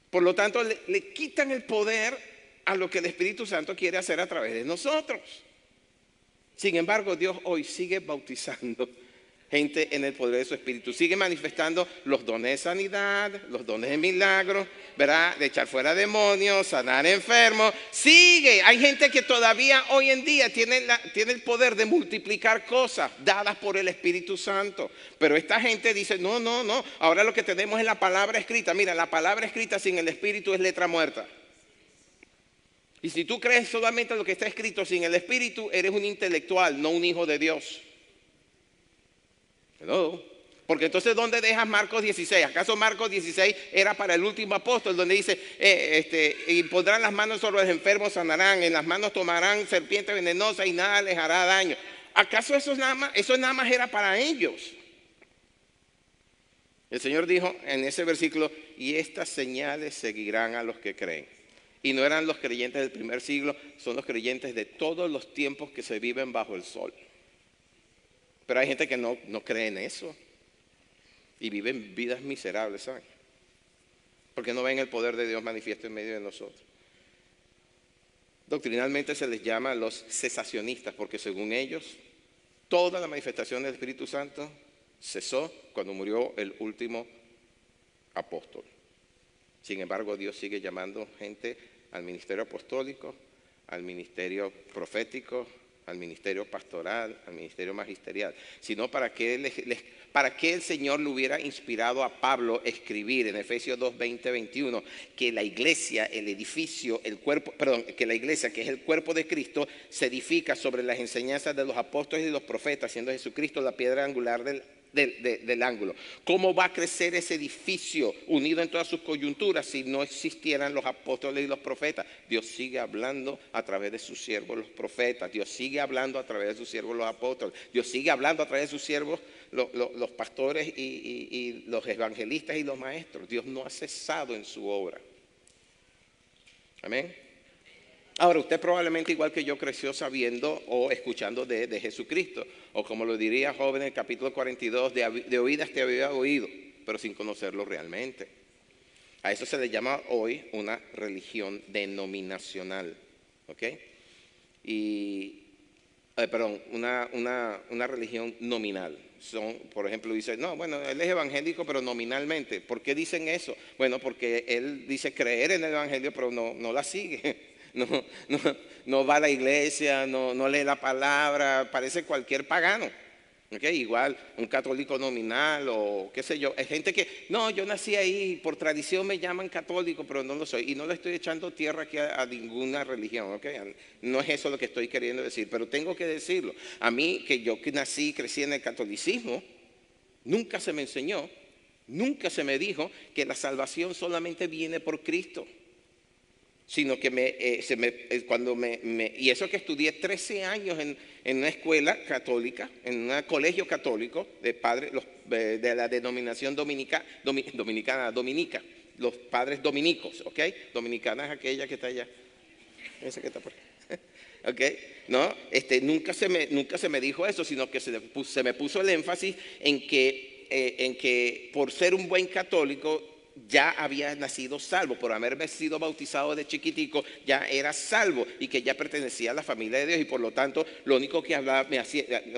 Por lo tanto, le quitan el poder a lo que el Espíritu Santo quiere hacer a través de nosotros. Sin embargo, Dios hoy sigue bautizando gente en el poder de su Espíritu. Sigue manifestando los dones de sanidad, los dones de milagros, ¿verdad? De echar fuera demonios, sanar enfermos. Sigue. Hay gente que todavía hoy en día tiene el poder de multiplicar cosas dadas por el Espíritu Santo. Pero esta gente dice, no. Ahora lo que tenemos es la palabra escrita. Mira, la palabra escrita sin el Espíritu es letra muerta. Y si tú crees solamente lo que está escrito sin el Espíritu, eres un intelectual, no un hijo de Dios. ¿No? Porque entonces, ¿dónde dejas Marcos 16? ¿Acaso Marcos 16 era para el último apóstol? Donde dice, y pondrán las manos sobre los enfermos, sanarán, en las manos tomarán serpientes venenosas y nada les hará daño. ¿Acaso eso nada más era para ellos? El Señor dijo en ese versículo, y estas señales seguirán a los que creen. Y no eran los creyentes del primer siglo, son los creyentes de todos los tiempos que se viven bajo el sol. Pero hay gente que no cree en eso. Y viven vidas miserables, ¿saben? Porque no ven el poder de Dios manifiesto en medio de nosotros. Doctrinalmente se les llama los cesacionistas, porque según ellos, toda la manifestación del Espíritu Santo cesó cuando murió el último apóstol. Sin embargo, Dios sigue llamando gente al ministerio apostólico, al ministerio profético, al ministerio pastoral, al ministerio magisterial. Sino para que el Señor le hubiera inspirado a Pablo a escribir en Efesios 2, 20, 21, que la iglesia, el edificio, que la iglesia, que es el cuerpo de Cristo, se edifica sobre las enseñanzas de los apóstoles y los profetas, siendo Jesucristo la piedra angular del ángulo. ¿Cómo va a crecer ese edificio unido en todas sus coyunturas si no existieran los apóstoles y los profetas? Dios sigue hablando a través de sus siervos los profetas. Dios sigue hablando a través de sus siervos los apóstoles. Dios sigue hablando a través de sus siervos los pastores y los evangelistas y los maestros. Dios no ha cesado en su obra. Amén. Ahora, usted probablemente igual que yo creció sabiendo o escuchando de Jesucristo. O como lo diría joven en el capítulo 42, de oídas te había oído, pero sin conocerlo realmente. A eso se le llama hoy una religión denominacional. ¿Ok? Y perdón, una religión nominal. Son, por ejemplo, dice, no, bueno, él es evangélico, pero nominalmente. ¿Por qué dicen eso? Bueno, porque él dice creer en el evangelio, pero no la sigue. No, no, no va a la iglesia, no lee la palabra, parece cualquier pagano. ¿Okay? Igual un católico nominal o qué sé yo. Hay gente que, no, yo nací ahí, por tradición me llaman católico, pero no lo soy. Y no le estoy echando tierra aquí a ninguna religión, ¿okay? No es eso lo que estoy queriendo decir, pero tengo que decirlo. A mí, que yo que nací, crecí en el catolicismo, nunca se me enseñó, nunca se me dijo que la salvación solamente viene por Cristo. Sino que y eso que estudié 13 años en una escuela católica, en un colegio católico de padres de la denominación dominica, los padres dominicos, ¿ok? Dominicana es aquella que está allá, esa que está por ahí. ¿Ok? No, nunca se me dijo eso, sino que se me puso el énfasis en que por ser un buen católico ya había nacido salvo, por haberme sido bautizado de chiquitico, ya era salvo y que ya pertenecía a la familia de Dios, y por lo tanto lo único que hablaba, de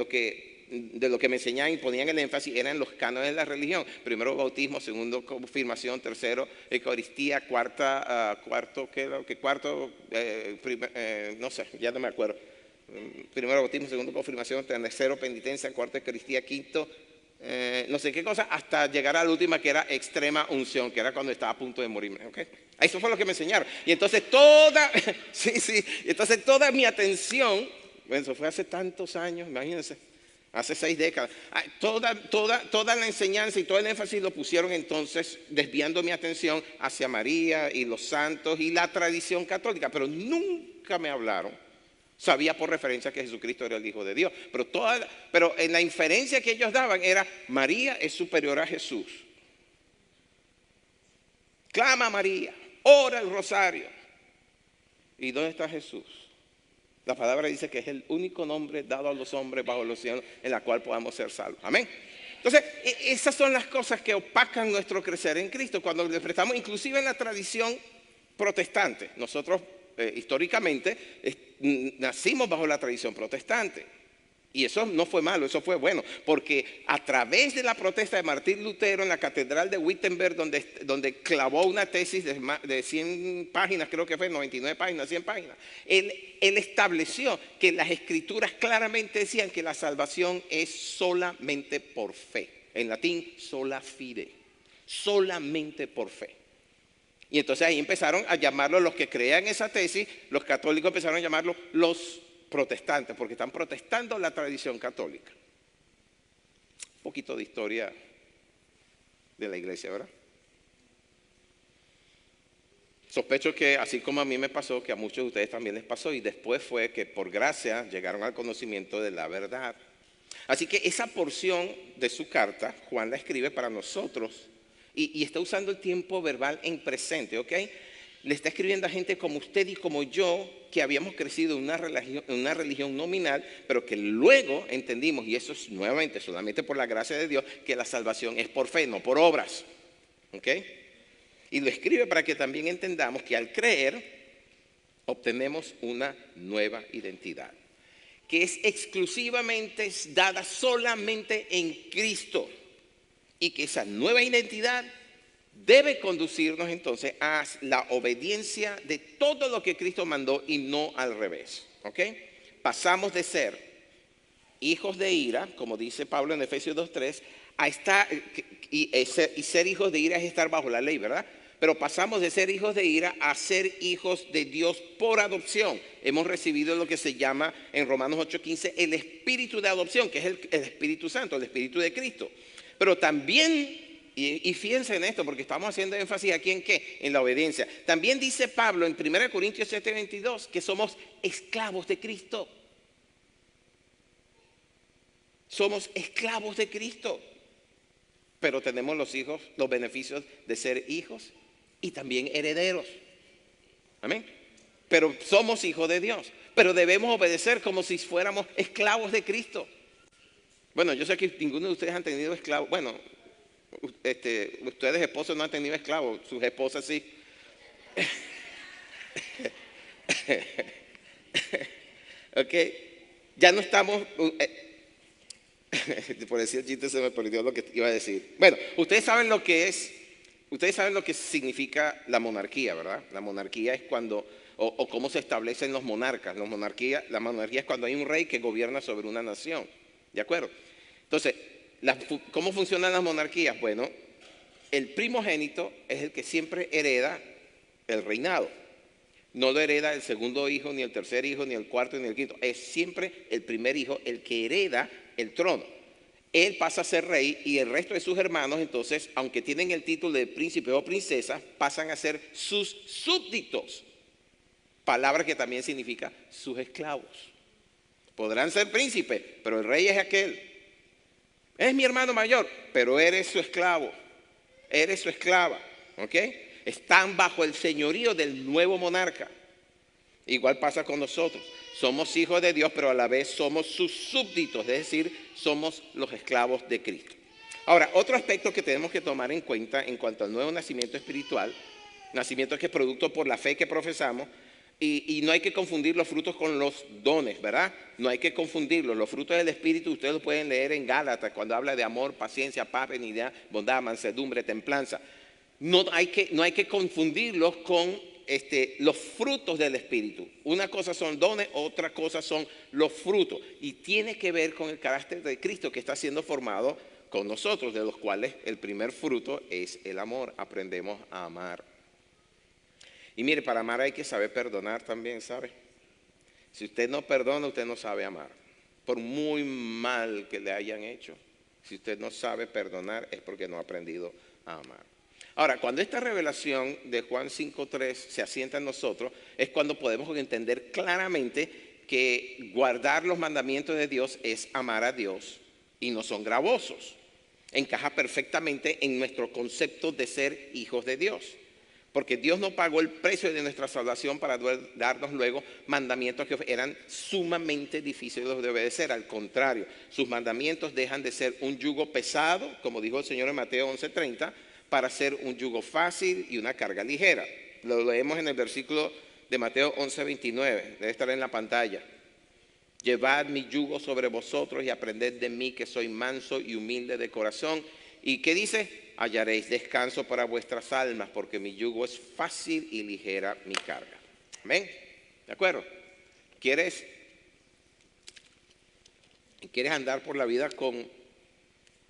lo que me enseñaban y ponían el énfasis eran los cánones de la religión. Primero bautismo, segundo confirmación, tercero Eucaristía, cuarto, no sé, ya no me acuerdo. Primero bautismo, segundo confirmación, tercero penitencia, cuarto Eucaristía, quinto no sé qué cosa, hasta llegar a la última, que era extrema unción, que era cuando estaba a punto de morirme, ¿okay? Eso fue lo que me enseñaron. Y entonces entonces toda mi atención, bueno, eso fue hace tantos años, imagínense, hace 6 décadas, toda la enseñanza y todo el énfasis lo pusieron entonces desviando mi atención hacia María y los santos y la tradición católica, pero nunca me hablaron. Sabía por referencia que Jesucristo era el Hijo de Dios, pero en la inferencia que ellos daban era: María es superior a Jesús. Clama a María, ora el rosario. ¿Y dónde está Jesús? La palabra dice que es el único nombre dado a los hombres bajo los cielos en la cual podamos ser salvos. Amén. Entonces, esas son las cosas que opacan nuestro crecer en Cristo. Cuando le prestamos, inclusive en la tradición protestante, nosotros históricamente nacimos bajo la tradición protestante, y eso no fue malo, eso fue bueno, porque a través de la protesta de Martín Lutero en la catedral de Wittenberg, donde clavó una tesis de 100 páginas, creo que fue 99 páginas, 100 páginas, él estableció que las escrituras claramente decían que la salvación es solamente por fe, en latín sola fide, solamente por fe. Y entonces ahí empezaron a llamarlo, los que creían esa tesis, los católicos empezaron a llamarlo los protestantes, porque están protestando la tradición católica. Un poquito de historia de la iglesia, ¿verdad? Sospecho que así como a mí me pasó, que a muchos de ustedes también les pasó, y después fue que por gracia llegaron al conocimiento de la verdad. Así que esa porción de su carta, Juan la escribe para nosotros, y está usando el tiempo verbal en presente, ¿ok? Le está escribiendo a gente como usted y como yo, que habíamos crecido en una religión nominal, pero que luego entendimos, y eso es nuevamente solamente por la gracia de Dios, que la salvación es por fe, no por obras, ¿ok? Y lo escribe para que también entendamos que al creer obtenemos una nueva identidad, que es exclusivamente dada solamente en Cristo. Y que esa nueva identidad debe conducirnos entonces a la obediencia de todo lo que Cristo mandó y no al revés. ¿Ok? Pasamos de ser hijos de ira, como dice Pablo en Efesios 2:3, y ser hijos de ira es estar bajo la ley, ¿verdad? Pero pasamos de ser hijos de ira a ser hijos de Dios por adopción. Hemos recibido lo que se llama en Romanos 8:15 el espíritu de adopción, que es el Espíritu Santo, el Espíritu de Cristo. Pero también, y fíjense en esto, porque estamos haciendo énfasis aquí en ¿qué? En la obediencia. También dice Pablo en 1 Corintios 7:22 que somos esclavos de Cristo. Somos esclavos de Cristo. Pero tenemos los beneficios de ser hijos y también herederos. Amén. Pero somos hijos de Dios. Pero debemos obedecer como si fuéramos esclavos de Cristo. Bueno, yo sé que ninguno de ustedes han tenido esclavos. Bueno, ustedes esposos no han tenido esclavos, sus esposas sí. Ok. Ya no estamos, por decir el chiste se me perdió lo que iba a decir. Bueno, ustedes saben lo que es, ustedes saben lo que significa la monarquía, ¿verdad? La monarquía es cuando, o cómo se establecen los monarcas. La monarquía es cuando hay un rey que gobierna sobre una nación, ¿de acuerdo? Entonces, ¿cómo funcionan las monarquías? Bueno, el primogénito es el que siempre hereda el reinado. No lo hereda el segundo hijo, ni el tercer hijo, ni el cuarto, ni el quinto. Es siempre el primer hijo el que hereda el trono. Él pasa a ser rey y el resto de sus hermanos, entonces, aunque tienen el título de príncipe o princesa, pasan a ser sus súbditos. Palabra que también significa sus esclavos. Podrán ser príncipes, pero el rey es aquel. Es mi hermano mayor, pero eres su esclavo. Eres su esclava. ¿Ok? Están bajo el señorío del nuevo monarca. Igual pasa con nosotros. Somos hijos de Dios, pero a la vez somos sus súbditos, es decir, somos los esclavos de Cristo. Ahora, otro aspecto que tenemos que tomar en cuenta en cuanto al nuevo nacimiento espiritual, nacimiento que es producto por la fe que profesamos, y no hay que confundir los frutos con los dones, ¿verdad? No hay que confundirlos. Los frutos del Espíritu ustedes los pueden leer en Gálatas cuando habla de amor, paciencia, paz, benignidad, bondad, mansedumbre, templanza. No hay que confundirlos con los frutos del Espíritu. Una cosa son dones, otra cosa son los frutos. Y tiene que ver con el carácter de Cristo que está siendo formado con nosotros, de los cuales el primer fruto es el amor. Aprendemos a amar. Y mire, para amar hay que saber perdonar también, ¿sabe? Si usted no perdona, usted no sabe amar. Por muy mal que le hayan hecho, si usted no sabe perdonar es porque no ha aprendido a amar. Ahora, cuando esta revelación de Juan 5.3 se asienta en nosotros, es cuando podemos entender claramente que guardar los mandamientos de Dios es amar a Dios y no son gravosos. Encaja perfectamente en nuestro concepto de ser hijos de Dios. Porque Dios no pagó el precio de nuestra salvación para darnos luego mandamientos que eran sumamente difíciles de obedecer. Al contrario, sus mandamientos dejan de ser un yugo pesado, como dijo el Señor en Mateo 11:30, para ser un yugo fácil y una carga ligera. Lo leemos en el versículo de Mateo 11:29, debe estar en la pantalla. Llevad mi yugo sobre vosotros y aprended de mí que soy manso y humilde de corazón. ¿Y qué dice? Hallaréis descanso para vuestras almas, porque mi yugo es fácil y ligera mi carga. ¿Amén? ¿De acuerdo? ¿Quieres andar por la vida con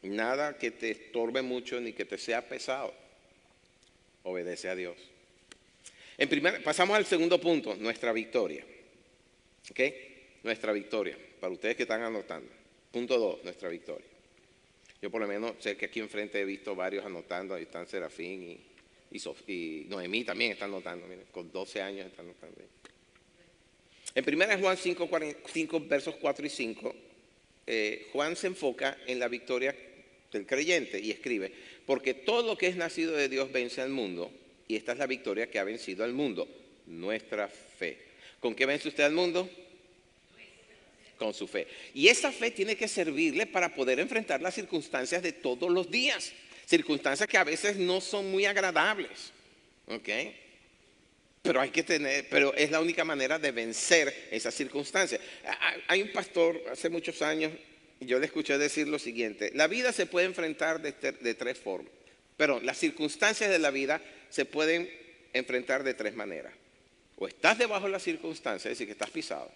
nada que te estorbe mucho ni que te sea pesado? Obedece a Dios. Pasamos al segundo punto, nuestra victoria. ¿Ok? Nuestra victoria, para ustedes que están anotando. Punto 2, nuestra victoria. Yo por lo menos sé que aquí enfrente he visto varios anotando, ahí están Serafín y Noemí también están anotando, miren, con 12 años están anotando. En 1 Juan 5, versos 4 y 5, Juan se enfoca en la victoria del creyente y escribe, porque todo lo que es nacido de Dios vence al mundo, y esta es la victoria que ha vencido al mundo, nuestra fe. ¿Con qué vence usted al mundo? Con su fe. Y esa fe tiene que servirle para poder enfrentar las circunstancias de todos los días. Circunstancias que a veces no son muy agradables. ¿Ok? Pero es la única manera de vencer esas circunstancias. Hay un pastor hace muchos años, y yo le escuché decir lo siguiente: la vida se puede enfrentar de tres formas. Pero las circunstancias de la vida se pueden enfrentar de tres maneras. O estás debajo de las circunstancias, es decir, que estás pisado.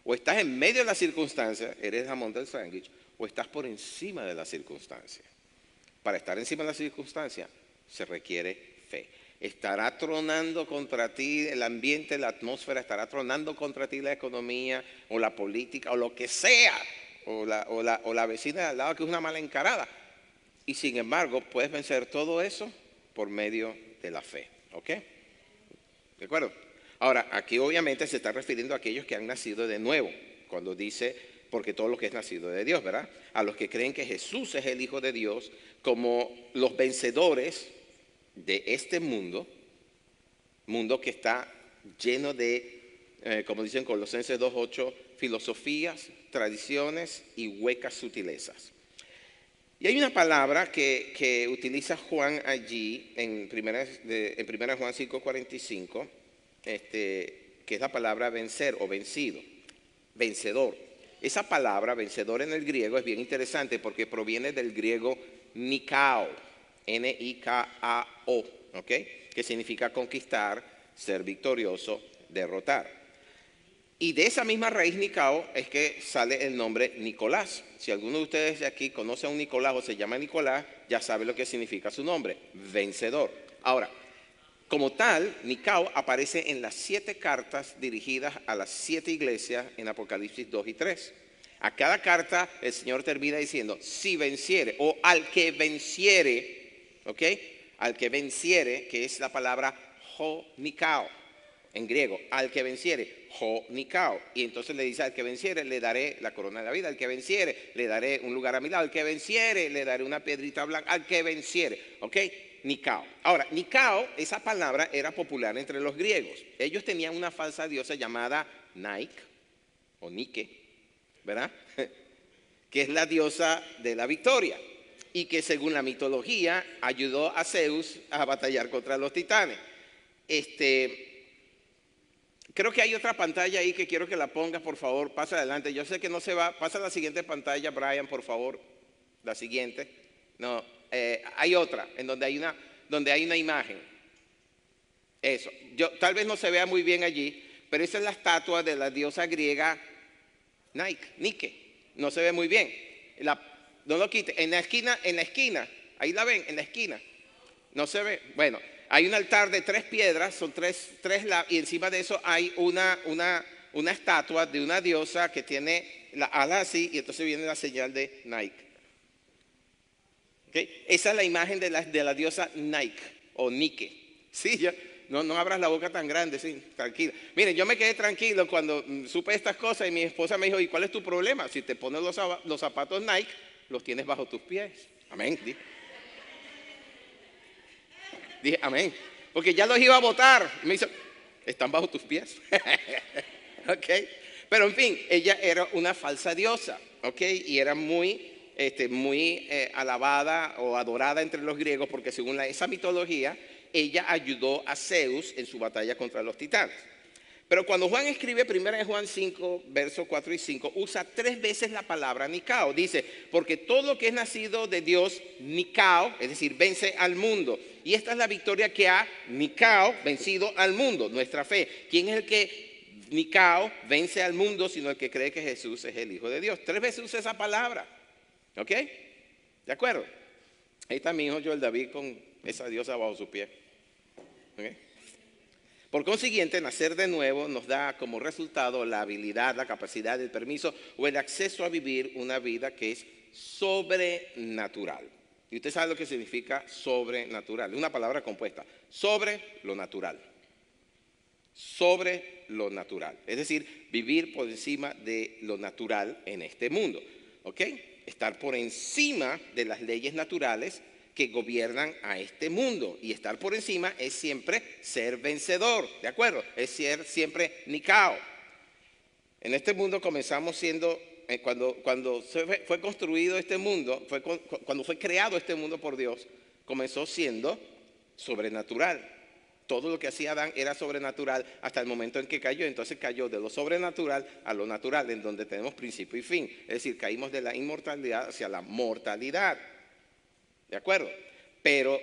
O estás en medio de la circunstancia, eres jamón del sándwich, o estás por encima de la circunstancia. Para estar encima de la circunstancia se requiere fe. Estará tronando contra ti el ambiente, la atmósfera, estará tronando contra ti la economía o la política o lo que sea, o la vecina de al lado que es una mala encarada. Y sin embargo, puedes vencer todo eso por medio de la fe. ¿Ok? ¿De acuerdo? Ahora, aquí obviamente se está refiriendo a aquellos que han nacido de nuevo, cuando dice, porque todo lo que es nacido de Dios, ¿verdad? A los que creen que Jesús es el Hijo de Dios, como los vencedores de este mundo que está lleno de, como dicen Colosenses 2:8, filosofías, tradiciones y huecas sutilezas. Y hay una palabra que utiliza Juan allí, en 1 Juan 5:45, que es la palabra vencer o vencido, vencedor. Esa palabra vencedor en el griego es bien interesante porque proviene del griego nikao, Nikao, ¿ok? Que significa conquistar, ser victorioso, derrotar. Y de esa misma raíz Nikao es que sale el nombre Nicolás. Si alguno de ustedes de aquí conoce a un Nicolás o se llama Nicolás, ya sabe lo que significa su nombre, vencedor. Ahora, como tal, Nikao aparece en las 7 cartas dirigidas a las 7 iglesias en Apocalipsis 2 y 3. A cada carta el Señor termina diciendo, si venciere, o al que venciere, ¿ok? Al que venciere, que es la palabra ho nikao, en griego, al que venciere, ho nikao. Y entonces le dice, al que venciere le daré la corona de la vida, al que venciere le daré un lugar a mi lado, al que venciere le daré una piedrita blanca, al que venciere, ¿ok? Nikao. Ahora, Nikao, esa palabra era popular entre los griegos. Ellos tenían una falsa diosa llamada Nike o Nike, ¿verdad? Que es la diosa de la victoria y que según la mitología ayudó a Zeus a batallar contra los titanes. Creo que hay otra pantalla ahí que quiero que la pongas, por favor, pasa adelante. Yo sé que no se va, pasa a la siguiente pantalla, Brian, por favor, la siguiente. No, hay otra en donde hay una imagen. Eso, tal vez no se vea muy bien allí, pero esa es la estatua de la diosa griega Nike. No se ve muy bien. No lo quite. En la esquina, ahí la ven, en la esquina. No se ve. Bueno, hay un altar de 3 piedras, son tres y encima de eso hay una estatua de una diosa que tiene la ala así y entonces viene la señal de Nike. ¿Okay? Esa es la imagen de la diosa Nike o Nike. Sí, ya. No abras la boca tan grande, sí, tranquila. Miren, yo me quedé tranquilo cuando supe estas cosas y mi esposa me dijo, ¿y cuál es tu problema? Si te pones los zapatos Nike, los tienes bajo tus pies. Amén. Dije, amén. Porque ya los iba a botar. Y me dice, están bajo tus pies. ¿Ok? Pero en fin, ella era una falsa diosa. ¿Ok? Y era muy alabada o adorada entre los griegos porque según esa mitología, ella ayudó a Zeus en su batalla contra los titanes. Pero cuando Juan escribe 1 Juan 5, versos 4 y 5, usa 3 veces la palabra Nikao. Dice, porque todo lo que es nacido de Dios, Nikao, es decir, vence al mundo. Y esta es la victoria que ha Nikao vencido al mundo, nuestra fe. ¿Quién es el que Nikao vence al mundo, sino el que cree que Jesús es el Hijo de Dios? 3 veces usa esa palabra. ¿Ok? ¿De acuerdo? Ahí está mi hijo Joel David con esa diosa bajo su pie. ¿Okay? Por consiguiente, nacer de nuevo nos da como resultado la habilidad, la capacidad, el permiso o el acceso a vivir una vida que es sobrenatural. Y usted sabe lo que significa sobrenatural. Es una palabra compuesta. Sobre lo natural. Sobre lo natural. Es decir, vivir por encima de lo natural en este mundo. ¿Ok? Estar por encima de las leyes naturales que gobiernan a este mundo. Y estar por encima es siempre ser vencedor, ¿de acuerdo? Es ser siempre Nikao. En este mundo comenzamos siendo, cuando fue construido este mundo, cuando fue creado este mundo por Dios, comenzó siendo sobrenatural. Todo lo que hacía Adán era sobrenatural hasta el momento en que cayó. Entonces cayó de lo sobrenatural a lo natural, en donde tenemos principio y fin. Es decir, caímos de la inmortalidad hacia la mortalidad. ¿De acuerdo? Pero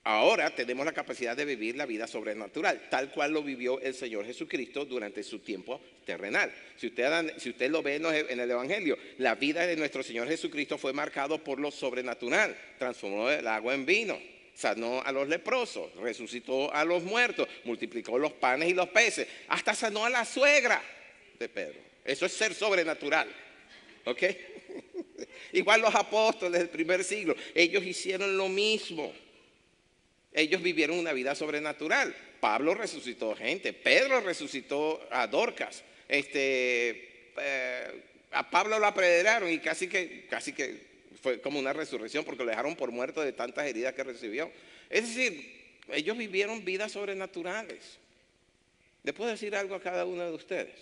ahora tenemos la capacidad de vivir la vida sobrenatural, tal cual lo vivió el Señor Jesucristo durante su tiempo terrenal. Si usted lo ve en el Evangelio, la vida de nuestro Señor Jesucristo fue marcado por lo sobrenatural. Transformó el agua en vino, sanó a los leprosos, resucitó a los muertos, multiplicó los panes y los peces, hasta sanó a la suegra de Pedro. Eso es ser sobrenatural. ¿Ok? Igual los apóstoles del primer siglo, ellos hicieron lo mismo. Ellos vivieron una vida sobrenatural. Pablo resucitó gente, Pedro resucitó a Dorcas. A Pablo lo apedrearon y casi que fue como una resurrección porque lo dejaron por muerto de tantas heridas que recibió. Es decir, ellos vivieron vidas sobrenaturales. ¿Le puedo decir algo a cada uno de ustedes?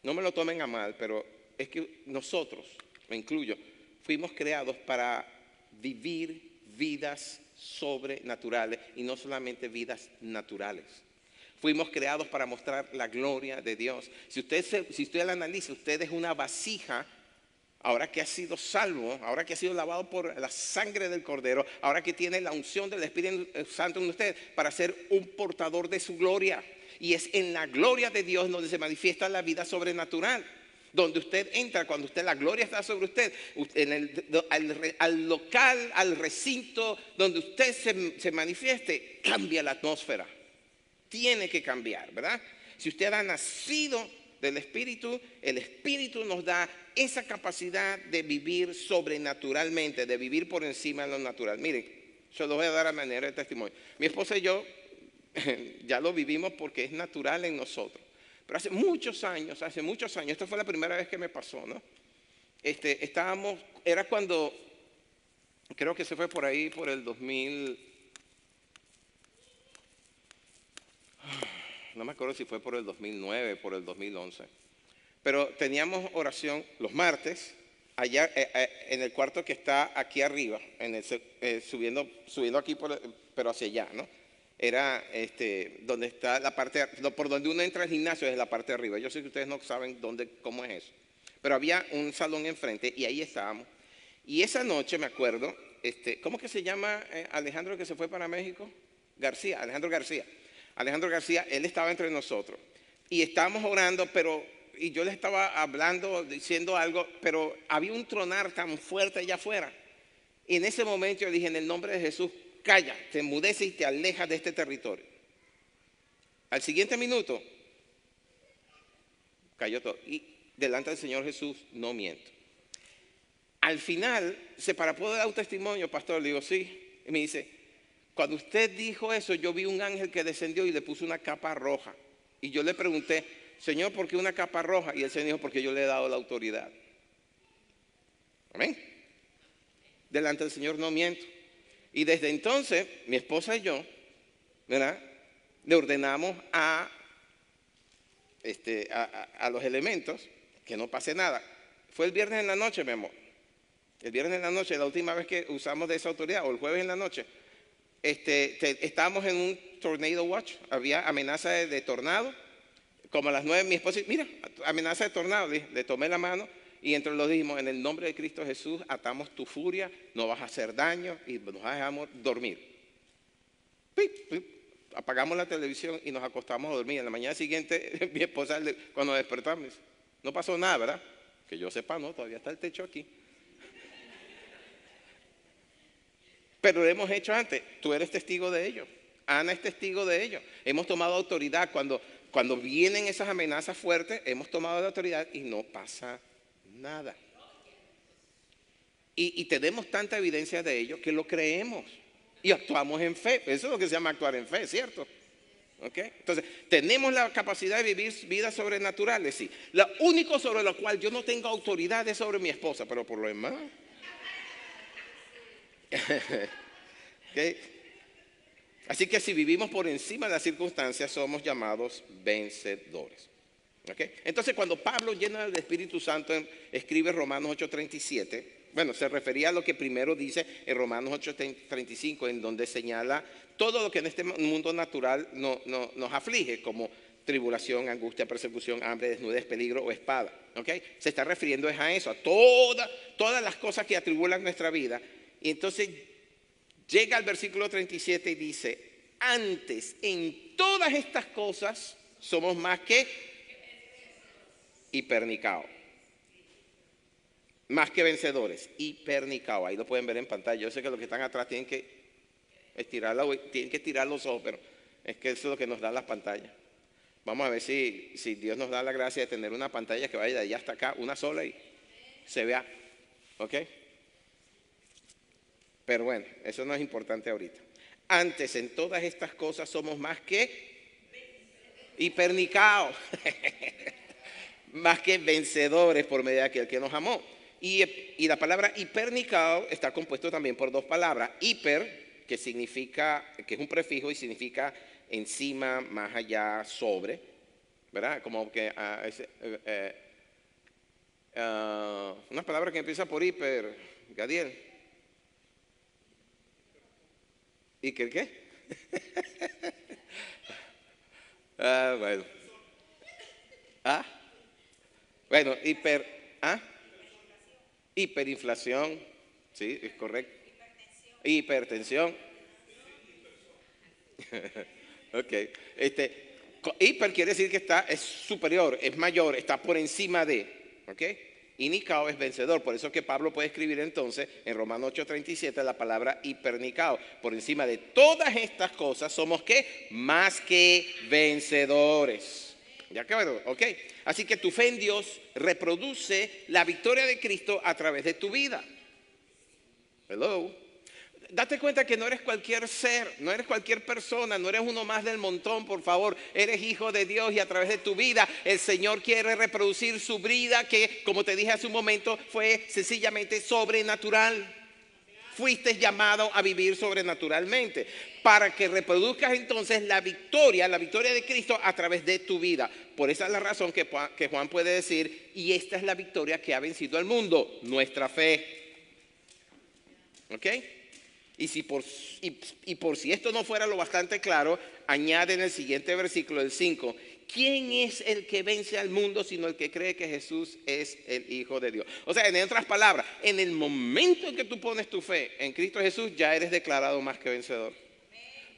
No me lo tomen a mal, pero es que nosotros, me incluyo, fuimos creados para vivir vidas sobrenaturales y no solamente vidas naturales. Fuimos creados para mostrar la gloria de Dios. Si usted la analiza, usted es una vasija. Ahora que ha sido salvo, ahora que ha sido lavado por la sangre del Cordero, ahora que tiene la unción del Espíritu Santo en usted para ser un portador de su gloria. Y es en la gloria de Dios donde se manifiesta la vida sobrenatural. Donde usted entra, cuando la gloria está sobre usted, al local, al recinto donde usted se manifieste, cambia la atmósfera. Tiene que cambiar, ¿verdad? Si usted ha nacido del Espíritu, el Espíritu nos da esa capacidad de vivir sobrenaturalmente, de vivir por encima de lo natural. Miren, se lo voy a dar a manera de testimonio. Mi esposa y yo ya lo vivimos porque es natural en nosotros. Pero hace muchos años, esta fue la primera vez que me pasó, ¿no? Era cuando, creo que se fue por ahí, por el 2000, no me acuerdo si fue por el 2009, por el 2011. Pero teníamos oración los martes, allá en el cuarto que está aquí arriba, subiendo aquí, pero hacia allá, ¿no? Era donde está la parte, por donde uno entra al gimnasio es la parte de arriba. Yo sé que ustedes no saben cómo es eso. Pero había un salón enfrente y ahí estábamos. Y esa noche me acuerdo, ¿cómo que se llama Alejandro que se fue para México? García, Alejandro García. Alejandro García, él estaba entre nosotros. Y estábamos orando, y yo le estaba hablando, diciendo algo, pero había un tronar tan fuerte allá afuera. Y en ese momento yo dije, en el nombre de Jesús, calla, te enmudeces y te alejas de este territorio. Al siguiente minuto, cayó todo. Y delante del Señor Jesús no miento. Al final, para poder dar un testimonio, pastor, le digo, sí. Y me dice, cuando usted dijo eso, yo vi un ángel que descendió y le puso una capa roja. Y yo le pregunté, Señor, ¿por qué una capa roja? Y el Señor dijo, porque yo le he dado la autoridad. Amén. Delante del Señor no miento. Y desde entonces, mi esposa y yo, ¿verdad?, le ordenamos a los elementos que no pase nada. Fue el viernes en la noche, mi amor. El viernes en la noche, la última vez que usamos de esa autoridad, o el jueves en la noche, estábamos en un tornado watch, había amenaza de tornado. Como a las 9, mi esposa, mira, amenaza de tornado, le tomé la mano y entre los dijimos, en el nombre de Cristo Jesús, atamos tu furia, no vas a hacer daño y nos dejamos dormir. Pip, pip. Apagamos la televisión y nos acostamos a dormir. En la mañana siguiente, mi esposa, cuando despertamos, dice, no pasó nada, ¿verdad? Que yo sepa, no, todavía está el techo aquí. Pero lo hemos hecho antes, tú eres testigo de ello, Ana es testigo de ello. Hemos tomado autoridad cuando vienen esas amenazas fuertes, hemos tomado la autoridad y no pasa nada. Y tenemos tanta evidencia de ello que lo creemos y actuamos en fe. Eso es lo que se llama actuar en fe, ¿cierto? ¿Okay? Entonces, tenemos la capacidad de vivir vidas sobrenaturales, sí. Lo único sobre lo cual yo no tengo autoridad es sobre mi esposa, pero por lo demás. ¿Okay? Así que si vivimos por encima de las circunstancias, somos llamados vencedores. ¿Okay? Entonces, cuando Pablo, lleno del Espíritu Santo, escribe Romanos 8:37, bueno, se refería a lo que primero dice en Romanos 8:35, en donde señala todo lo que en este mundo natural nos aflige, como tribulación, angustia, persecución, hambre, desnudez, peligro o espada. ¿Okay? Se está refiriendo a eso, a todas las cosas que atribulan nuestra vida. Y entonces llega al versículo 37 y dice, antes en todas estas cosas somos más que hipernicao. Más que vencedores, hipernicao. Ahí lo pueden ver en pantalla. Yo sé que los que están atrás tienen que estirar los ojos, pero es que eso es lo que nos dan las pantallas. Vamos a ver si Dios nos da la gracia de tener una pantalla que vaya de allá hasta acá, una sola y se vea. ¿Ok? Pero bueno, eso no es importante ahorita. Antes en todas estas cosas somos más que hipernicao. Más que vencedores por medio de aquel que nos amó. Y la palabra hipernicao está compuesto también por dos palabras. Hiper, que es un prefijo y significa encima, más allá, sobre, ¿verdad? Como que una palabra que empieza por hiper, Gadiel. ¿Y qué? Ah, bueno. Ah, bueno, hiperinflación, sí, es correcto. Hipertensión. Ok. Hiper quiere decir que es superior, es mayor, está por encima de. ¿Ok? Y Nicao es vencedor. Por eso que Pablo puede escribir entonces en Romanos 8:37 la palabra hipernicao. Por encima de todas estas cosas somos ¿qué? Más que vencedores. ¿Ya acuerdo? ¿Ok? Así que tu fe en Dios reproduce la victoria de Cristo a través de tu vida. Hello. Date cuenta que no eres cualquier ser, no eres cualquier persona, no eres uno más del montón, por favor. Eres hijo de Dios y a través de tu vida el Señor quiere reproducir su vida que, como te dije hace un momento, fue sencillamente sobrenatural. Fuiste llamado a vivir sobrenaturalmente para que reproduzcas entonces la victoria de Cristo a través de tu vida. Por esa es la razón que Juan puede decir, y esta es la victoria que ha vencido al mundo, nuestra fe. ¿Ok? Y por si esto no fuera lo bastante claro, añade en el siguiente versículo, el 5, ¿quién es el que vence al mundo sino el que cree que Jesús es el Hijo de Dios? O sea, en otras palabras, en el momento en que tú pones tu fe en Cristo Jesús, ya eres declarado más que vencedor.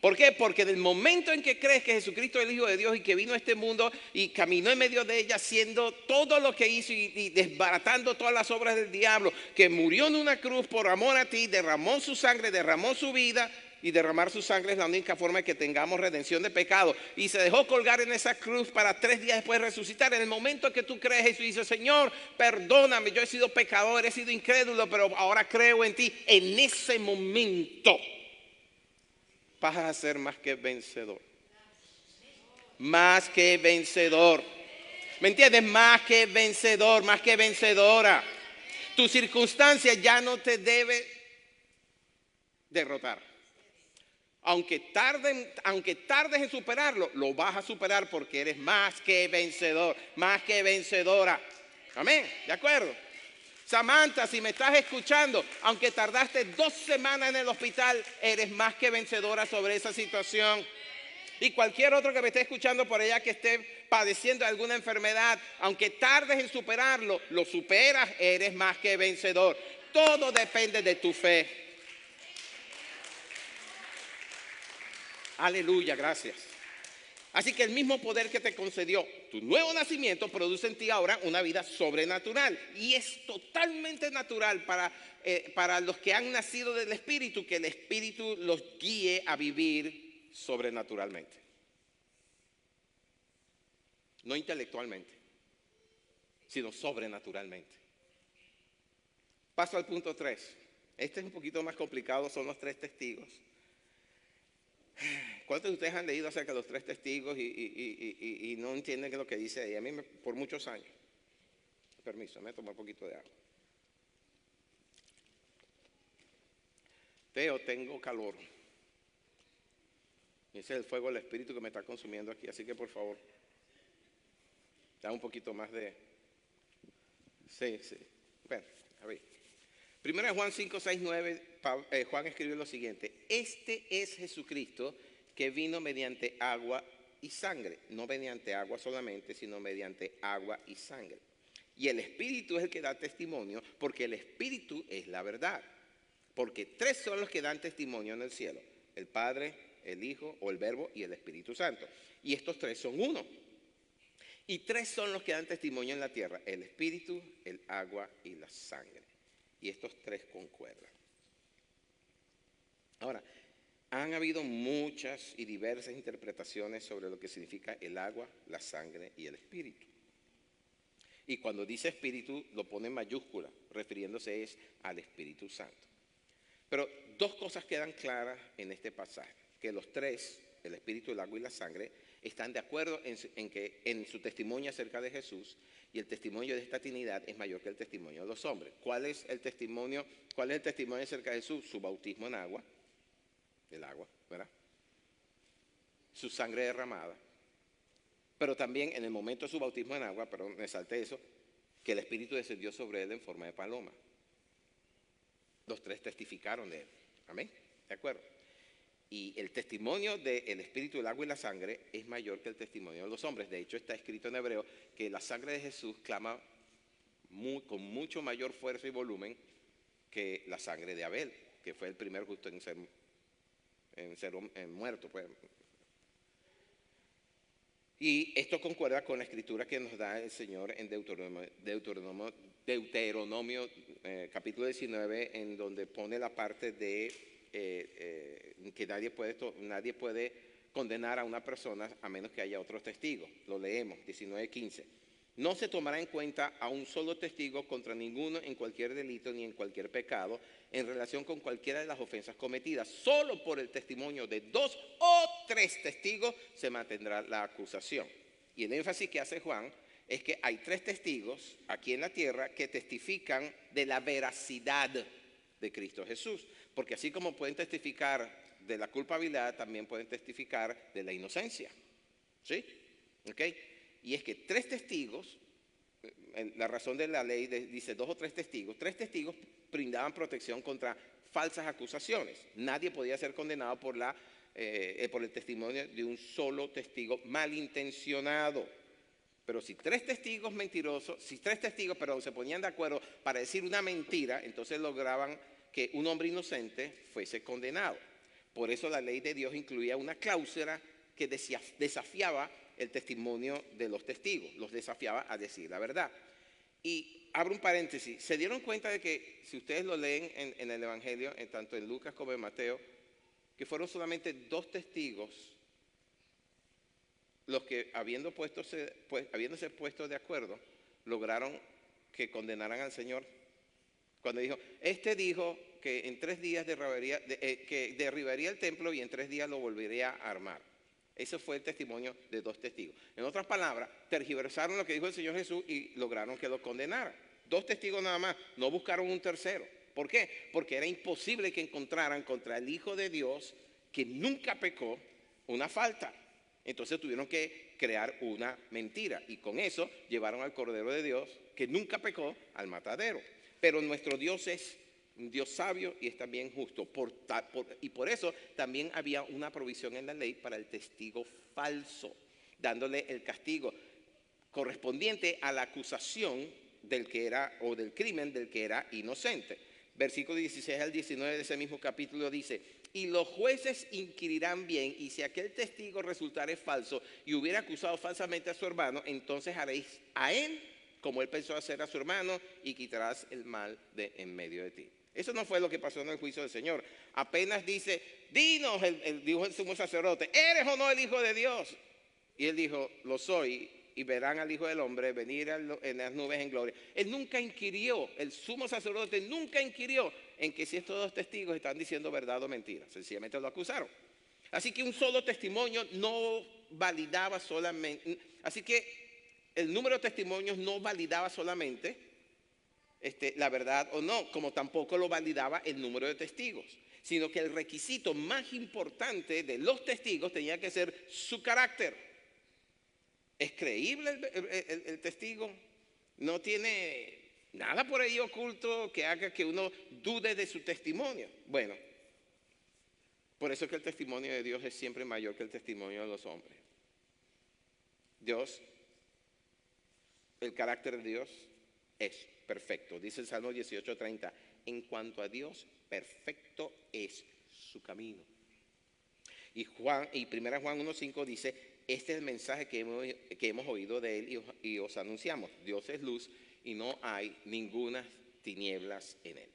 ¿Por qué? Porque en el momento en que crees que Jesucristo es el Hijo de Dios y que vino a este mundo y caminó en medio de ella haciendo todo lo que hizo y desbaratando todas las obras del diablo, que murió en una cruz por amor a ti, derramó su sangre, derramó su vida, y derramar su sangre es la única forma de que tengamos redención de pecado, y se dejó colgar en esa cruz para 3 días después resucitar. En el momento que tú crees eso y dices, Señor, perdóname, yo he sido pecador, he sido incrédulo, pero ahora creo en ti, en ese momento vas a ser más que vencedor. Más que vencedor. ¿Me entiendes? Más que vencedor, más que vencedora. Tu circunstancia ya no te debe derrotar. Aunque tardes en superarlo, lo vas a superar porque eres más que vencedor, más que vencedora. Amén, ¿de acuerdo? Samantha, si me estás escuchando, aunque tardaste 2 semanas en el hospital, eres más que vencedora sobre esa situación. Y cualquier otro que me esté escuchando por allá que esté padeciendo alguna enfermedad, aunque tardes en superarlo, lo superas, eres más que vencedor. Todo depende de tu fe. Aleluya, gracias. Así que el mismo poder que te concedió tu nuevo nacimiento produce en ti ahora una vida sobrenatural. Y es totalmente natural para los que han nacido del Espíritu, que el Espíritu los guíe a vivir sobrenaturalmente. No intelectualmente, sino sobrenaturalmente. Paso al punto 3. Este es un poquito más complicado, son los 3 testigos. ¿Cuántos de ustedes han leído acerca de los 3 testigos y no entienden lo que dice ahí? A mí por muchos años. Permiso, me tomo un poquito de agua. Tengo calor. Y ese es el fuego del Espíritu que me está consumiendo aquí. Así que por favor, da un poquito más de... Sí. Bueno, a ver. Primero Juan 5, 6, 9, Juan escribió lo siguiente. Este es Jesucristo que vino mediante agua y sangre. No mediante agua solamente, sino mediante agua y sangre. Y el Espíritu es el que da testimonio, porque el Espíritu es la verdad. Porque 3 son los que dan testimonio en el cielo. El Padre, el Hijo o el Verbo y el Espíritu Santo. Y estos 3 son uno. Y 3 son los que dan testimonio en la tierra. El Espíritu, el agua y la sangre. Y estos 3 concuerdan. Ahora, han habido muchas y diversas interpretaciones sobre lo que significa el agua, la sangre y el espíritu. Y cuando dice espíritu, lo pone en mayúscula, refiriéndose al Espíritu Santo. Pero 2 cosas quedan claras en este pasaje, que los 3, el espíritu, el agua y la sangre, están de acuerdo en su testimonio acerca de Jesús, y el testimonio de esta Trinidad es mayor que el testimonio de los hombres. ¿Cuál es el testimonio acerca de Jesús? Su bautismo en agua, el agua, ¿verdad? Su sangre derramada. Pero también en el momento de su bautismo en agua, perdón, me salté eso, que el Espíritu descendió sobre él en forma de paloma. Los 3 testificaron de él. Amén. ¿De acuerdo? Y el testimonio del Espíritu, el agua y la sangre es mayor que el testimonio de los hombres. De hecho, está escrito en hebreo que la sangre de Jesús clama con mucho mayor fuerza y volumen que la sangre de Abel, que fue el primer justo en ser muerto. Pues. Y esto concuerda con la escritura que nos da el Señor en Deuteronomio capítulo 19, en donde pone la parte de que nadie puede condenar a una persona a menos que haya otros testigos. Lo leemos, 19:15. No se tomará en cuenta a un solo testigo contra ninguno en cualquier delito ni en cualquier pecado en relación con cualquiera de las ofensas cometidas. Solo por el testimonio de 2 o 3 testigos se mantendrá la acusación. Y el énfasis que hace Juan es que hay 3 testigos aquí en la tierra que testifican de la veracidad de Cristo Jesús. Porque así como pueden testificar de la culpabilidad, también pueden testificar de la inocencia. ¿Sí? ¿Ok? Y es que 3 testigos, la razón de la ley dice 2 o 3 testigos, 3 testigos brindaban protección contra falsas acusaciones. Nadie podía ser condenado por el testimonio de un solo testigo malintencionado. Pero si 3 testigos se ponían de acuerdo para decir una mentira, entonces lograban que un hombre inocente fuese condenado. Por eso la ley de Dios incluía una cláusula que desafiaba el testimonio de los testigos, los desafiaba a decir la verdad. Y abro un paréntesis, ¿se dieron cuenta de que si ustedes lo leen en el Evangelio, tanto en Lucas como en Mateo, que fueron solamente 2 testigos los que habiéndose puesto de acuerdo, lograron que condenaran al Señor? Cuando dijo que en 3 días que derribaría el templo y en 3 días lo volvería a armar. Ese fue el testimonio de 2 testigos. En otras palabras, tergiversaron lo que dijo el Señor Jesús y lograron que lo condenaran. 2 testigos nada más, no buscaron un tercero. ¿Por qué? Porque era imposible que encontraran contra el Hijo de Dios, que nunca pecó, una falta. Entonces tuvieron que crear una mentira y con eso llevaron al Cordero de Dios, que nunca pecó, al matadero. Pero nuestro Dios es un Dios sabio y es también justo. Y por eso también había una provisión en la ley para el testigo falso, dándole el castigo correspondiente a la acusación del que era, o del crimen del que era inocente. Versículo 16 al 19 de ese mismo capítulo dice: y los jueces inquirirán bien, y si aquel testigo resultare falso y hubiera acusado falsamente a su hermano, entonces haréis a él como él pensó hacer a su hermano, y quitarás el mal de en medio de ti. Eso no fue lo que pasó en el juicio del Señor. Apenas dice, dinos, dijo el sumo sacerdote, ¿eres o no el Hijo de Dios? Y él dijo, lo soy, y verán al Hijo del Hombre venir en las nubes en gloria. Él nunca inquirió, el sumo sacerdote nunca inquirió en que si estos 2 testigos están diciendo verdad o mentira. Sencillamente lo acusaron. Así que un solo testimonio no validaba solamente. Así que el número de testimonios no validaba solamente la verdad o no, como tampoco lo validaba el número de testigos, sino que el requisito más importante de los testigos tenía que ser su carácter. ¿Es creíble el testigo? ¿No tiene nada por ahí oculto que haga que uno dude de su testimonio? Bueno, por eso es que el testimonio de Dios es siempre mayor que el testimonio de los hombres. El carácter de Dios es perfecto. Dice el Salmo 18:30, en cuanto a Dios, perfecto es su camino. Y 1 Juan 1:5 dice, este es el mensaje que hemos oído de él y os anunciamos. Dios es luz y no hay ninguna tinieblas en él.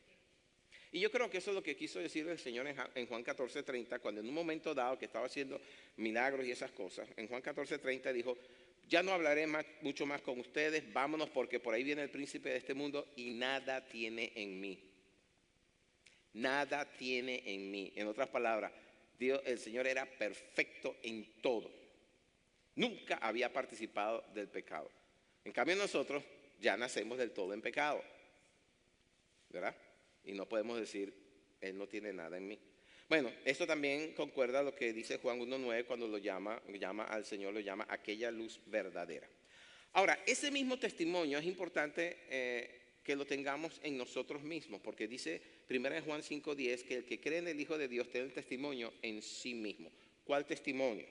Y yo creo que eso es lo que quiso decir el Señor en Juan 14:30, cuando en un momento dado que estaba haciendo milagros y esas cosas, en Juan 14:30 dijo, ya no hablaré mucho más con ustedes, vámonos porque por ahí viene el príncipe de este mundo y nada tiene en mí. Nada tiene en mí. En otras palabras, el Señor era perfecto en todo. Nunca había participado del pecado. En cambio nosotros ya nacemos del todo en pecado, ¿verdad? Y no podemos decir, Él no tiene nada en mí. Bueno, esto también concuerda a lo que dice Juan 1:9 cuando lo llama al Señor, lo llama aquella luz verdadera. Ahora, ese mismo testimonio es importante que lo tengamos en nosotros mismos, porque dice 1 Juan 5:10 que el que cree en el Hijo de Dios tiene el testimonio en sí mismo. ¿Cuál testimonio?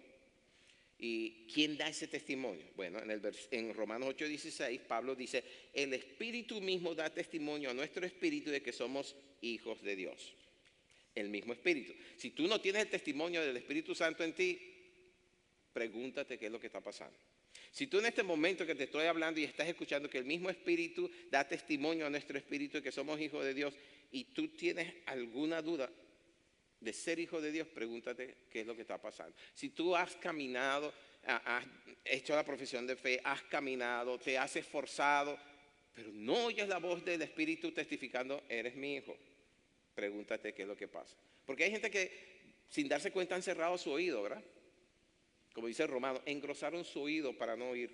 ¿Y quién da ese testimonio? Bueno, en Romanos 8:16 Pablo dice, el Espíritu mismo da testimonio a nuestro espíritu de que somos hijos de Dios. El mismo Espíritu. Si tú no tienes el testimonio del Espíritu Santo en ti, pregúntate qué es lo que está pasando. Si tú en este momento que te estoy hablando y estás escuchando que el mismo Espíritu da testimonio a nuestro espíritu de que somos hijos de Dios y tú tienes alguna duda de ser hijo de Dios, pregúntate qué es lo que está pasando. Si tú has caminado, has hecho la profesión de fe, has caminado, te has esforzado, pero no oyes la voz del Espíritu testificando, eres mi hijo, pregúntate qué es lo que pasa. Porque hay gente que sin darse cuenta han cerrado su oído, ¿verdad? Como dice el Romano, engrosaron su oído para no oír.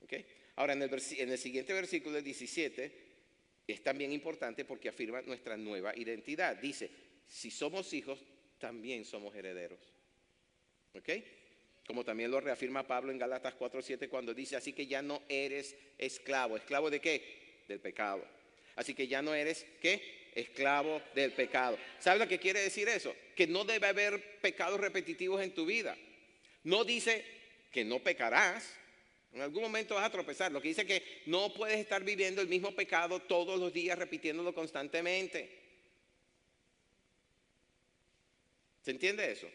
¿Okay? Ahora, en el siguiente versículo, el 17, es también importante porque afirma nuestra nueva identidad. Dice, si somos hijos, también somos herederos. ¿Ok? Como también lo reafirma Pablo en Gálatas 4:7 cuando dice, así que ya no eres esclavo. ¿Esclavo de qué? Del pecado. Así que ya no eres, ¿qué? Esclavo del pecado. ¿Sabes lo que quiere decir eso? Que no debe haber pecados repetitivos en tu vida. No dice que no pecarás, en algún momento vas a tropezar. Lo que dice que no puedes estar viviendo el mismo pecado todos los días, repitiéndolo constantemente. ¿Se entiende eso?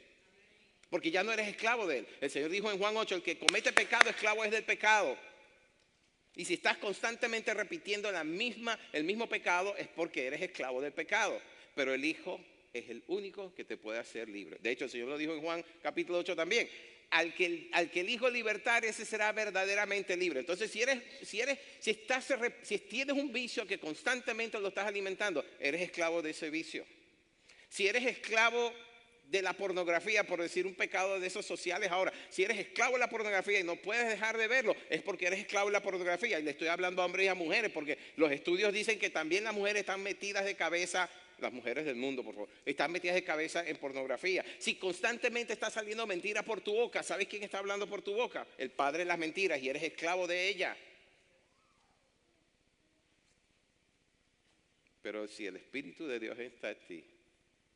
Porque ya no eres esclavo de él. El Señor dijo en Juan 8, el que comete pecado, esclavo es del pecado. Y si estás constantemente repitiendo el mismo pecado, es porque eres esclavo del pecado. Pero el Hijo es el único que te puede hacer libre. De hecho, el Señor lo dijo en Juan capítulo 8 también. Al que el Hijo libertar, ese será verdaderamente libre. Entonces, si tienes un vicio que constantemente lo estás alimentando, eres esclavo de ese vicio. Si eres esclavo de la pornografía, por decir un pecado de esos sociales ahora, si eres esclavo de la pornografía y no puedes dejar de verlo, es porque eres esclavo de la pornografía. Y le estoy hablando a hombres y a mujeres, porque los estudios dicen que también las mujeres están metidas de cabeza, las mujeres del mundo, por favor, están metidas de cabeza en pornografía. Si constantemente está saliendo mentira por tu boca, ¿sabes quién está hablando por tu boca? El padre de las mentiras, y eres esclavo de ella. Pero si el Espíritu de Dios está en ti,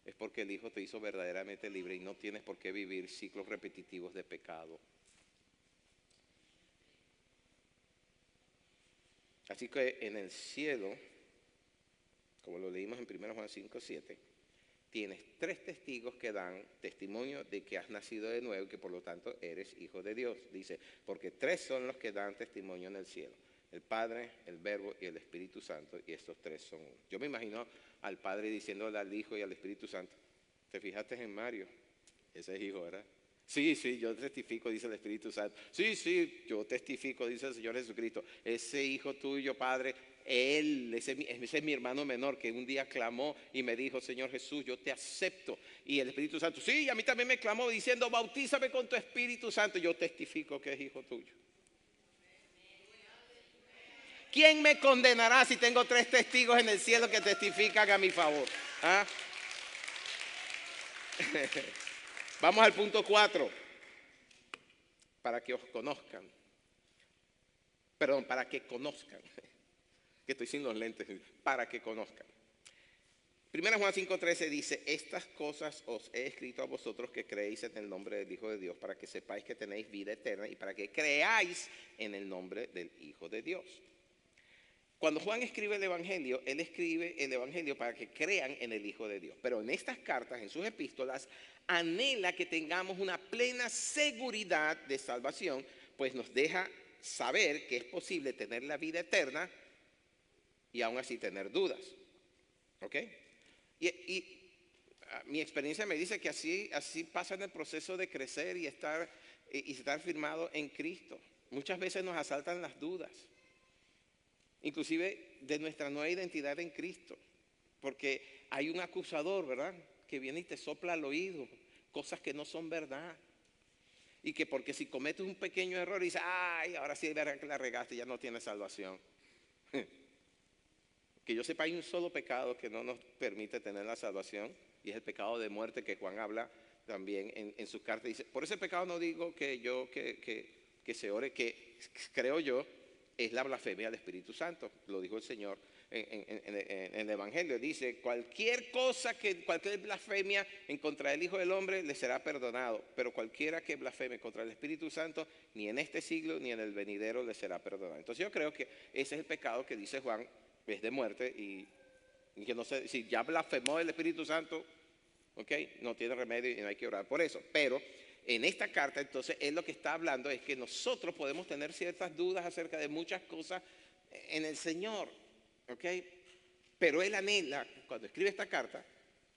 es porque el Hijo te hizo verdaderamente libre y no tienes por qué vivir ciclos repetitivos de pecado. Así que en el cielo, como lo leímos en 1 Juan 5:7, tienes 3 testigos que dan testimonio de que has nacido de nuevo y que por lo tanto eres hijo de Dios. Dice, porque 3 son los que dan testimonio en el cielo. El Padre, el Verbo y el Espíritu Santo, y estos 3 son uno. Yo me imagino al Padre diciéndole al Hijo y al Espíritu Santo, ¿te fijaste en Mario? Ese es hijo, ¿verdad? Sí, yo testifico, dice el Espíritu Santo. Sí, yo testifico, dice el Señor Jesucristo. Ese hijo tuyo, Padre, ese es mi hermano menor que un día clamó y me dijo, Señor Jesús, yo te acepto. Y el Espíritu Santo, sí, a mí también me clamó diciendo, bautízame con tu Espíritu Santo. Yo testifico que es hijo tuyo. ¿Quién me condenará si tengo 3 testigos en el cielo que testifican a mi favor? ¿Ah? Vamos al punto 4. Para que os conozcan. Perdón, para que conozcan. Que estoy sin los lentes. Para que conozcan. 1 Juan 5:13 dice, estas cosas os he escrito a vosotros que creéis en el nombre del Hijo de Dios, para que sepáis que tenéis vida eterna y para que creáis en el nombre del Hijo de Dios. Cuando Juan escribe el Evangelio, él escribe el Evangelio para que crean en el Hijo de Dios. Pero en estas cartas, en sus epístolas, anhela que tengamos una plena seguridad de salvación, pues nos deja saber que es posible tener la vida eterna y aún así tener dudas. ¿Ok? Y mi experiencia me dice que así pasa en el proceso de crecer y estar firmado en Cristo. Muchas veces nos asaltan las dudas. Inclusive de nuestra nueva identidad en Cristo. Porque hay un acusador, ¿verdad? Que viene y te sopla al oído cosas que no son verdad. Y que porque si cometes un pequeño error y dices, ay, ahora sí la regaste, ya no tienes salvación. Que yo sepa, hay un solo pecado que no nos permite tener la salvación. Y es el pecado de muerte que Juan habla también en su carta. Dice, por ese pecado no digo que se ore, que creo yo es la blasfemia del Espíritu Santo. Lo dijo el Señor en el Evangelio. Dice, cualquier blasfemia en contra del Hijo del Hombre le será perdonado, pero cualquiera que blasfeme contra el Espíritu Santo, ni en este siglo ni en el venidero le será perdonado. Entonces yo creo que ese es el pecado que dice Juan, es de muerte, y que no sé, si ya blasfemó el Espíritu Santo, no tiene remedio y no hay que orar por eso. Pero en esta carta, entonces, él lo que está hablando es que nosotros podemos tener ciertas dudas acerca de muchas cosas en el Señor, pero él anhela, cuando escribe esta carta,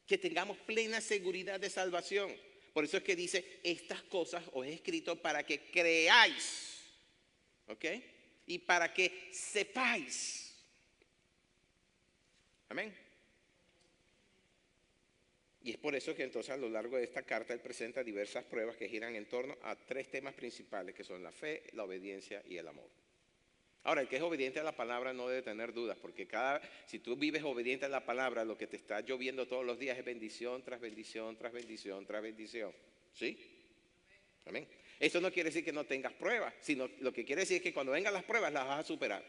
que tengamos plena seguridad de salvación. Por eso es que dice, estas cosas os he escrito para que creáis, y para que sepáis. Amén. Y es por eso que entonces a lo largo de esta carta él presenta diversas pruebas que giran en torno a tres temas principales, que son la fe, la obediencia y el amor. Ahora, el que es obediente a la palabra no debe tener dudas, porque si tú vives obediente a la palabra, lo que te está lloviendo todos los días es bendición tras bendición, tras bendición, tras bendición. ¿Sí? Amén. Eso no quiere decir que no tengas pruebas, sino lo que quiere decir es que cuando vengan las pruebas las vas a superar.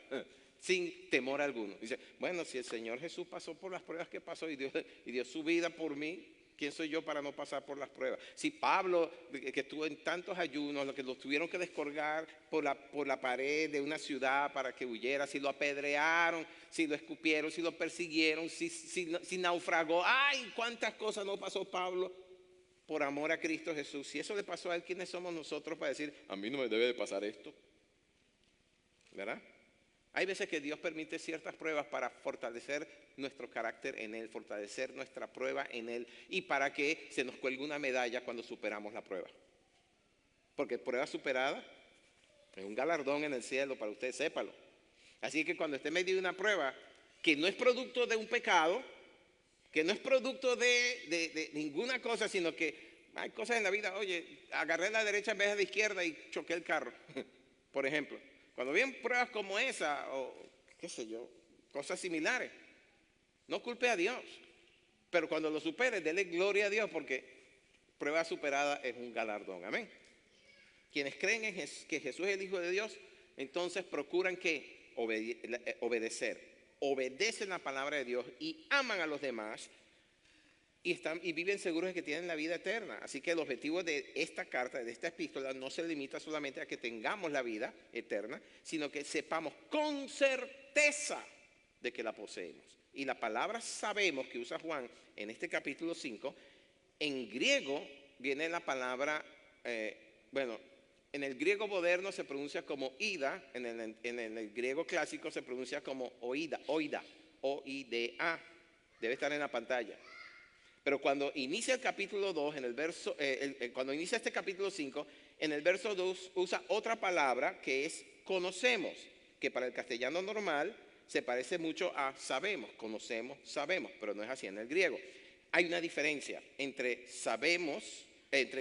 Sin temor alguno. Dice, bueno, si el Señor Jesús pasó por las pruebas que pasó y dio su vida por mí, ¿quién soy yo para no pasar por las pruebas? Si Pablo, que estuvo en tantos ayunos, lo que lo tuvieron que descolgar por la pared de una ciudad para que huyera, si lo apedrearon, si lo escupieron, si lo persiguieron, si naufragó, ¡ay! ¿Cuántas cosas no pasó Pablo por amor a Cristo Jesús? Si eso le pasó a él, ¿quiénes somos nosotros para decir, a mí no me debe de pasar esto? ¿Verdad? Hay veces que Dios permite ciertas pruebas para fortalecer nuestro carácter en Él, fortalecer nuestra prueba en Él, y para que se nos cuelgue una medalla cuando superamos la prueba. Porque prueba superada es un galardón en el cielo para usted, sépalo. Así que cuando esté en medio de una prueba que no es producto de un pecado, que no es producto de ninguna cosa, sino que hay cosas en la vida, oye, agarré la derecha en vez de la izquierda y choqué el carro, por ejemplo. Cuando vienen pruebas como esa, o qué sé yo, cosas similares, no culpe a Dios. Pero cuando lo supere, dele gloria a Dios, porque prueba superada es un galardón. Amén. Quienes creen que Jesús es el Hijo de Dios, entonces procuran que obedecer. Obedecen la palabra de Dios y aman a los demás y viven seguros de que tienen la vida eterna. Así que el objetivo de esta carta, de esta epístola, no se limita solamente a que tengamos la vida eterna, sino que sepamos con certeza de que la poseemos. Y la palabra sabemos que usa Juan en este capítulo 5, en griego viene la palabra, en el griego moderno se pronuncia como ida, en el griego clásico se pronuncia como oida, O-I-D-A, debe estar en la pantalla. Pero cuando inicia el capítulo 2, cuando inicia este capítulo 5, en el verso 2 usa otra palabra que es conocemos, que para el castellano normal se parece mucho a sabemos, conocemos, sabemos, pero no es así en el griego. Hay una diferencia entre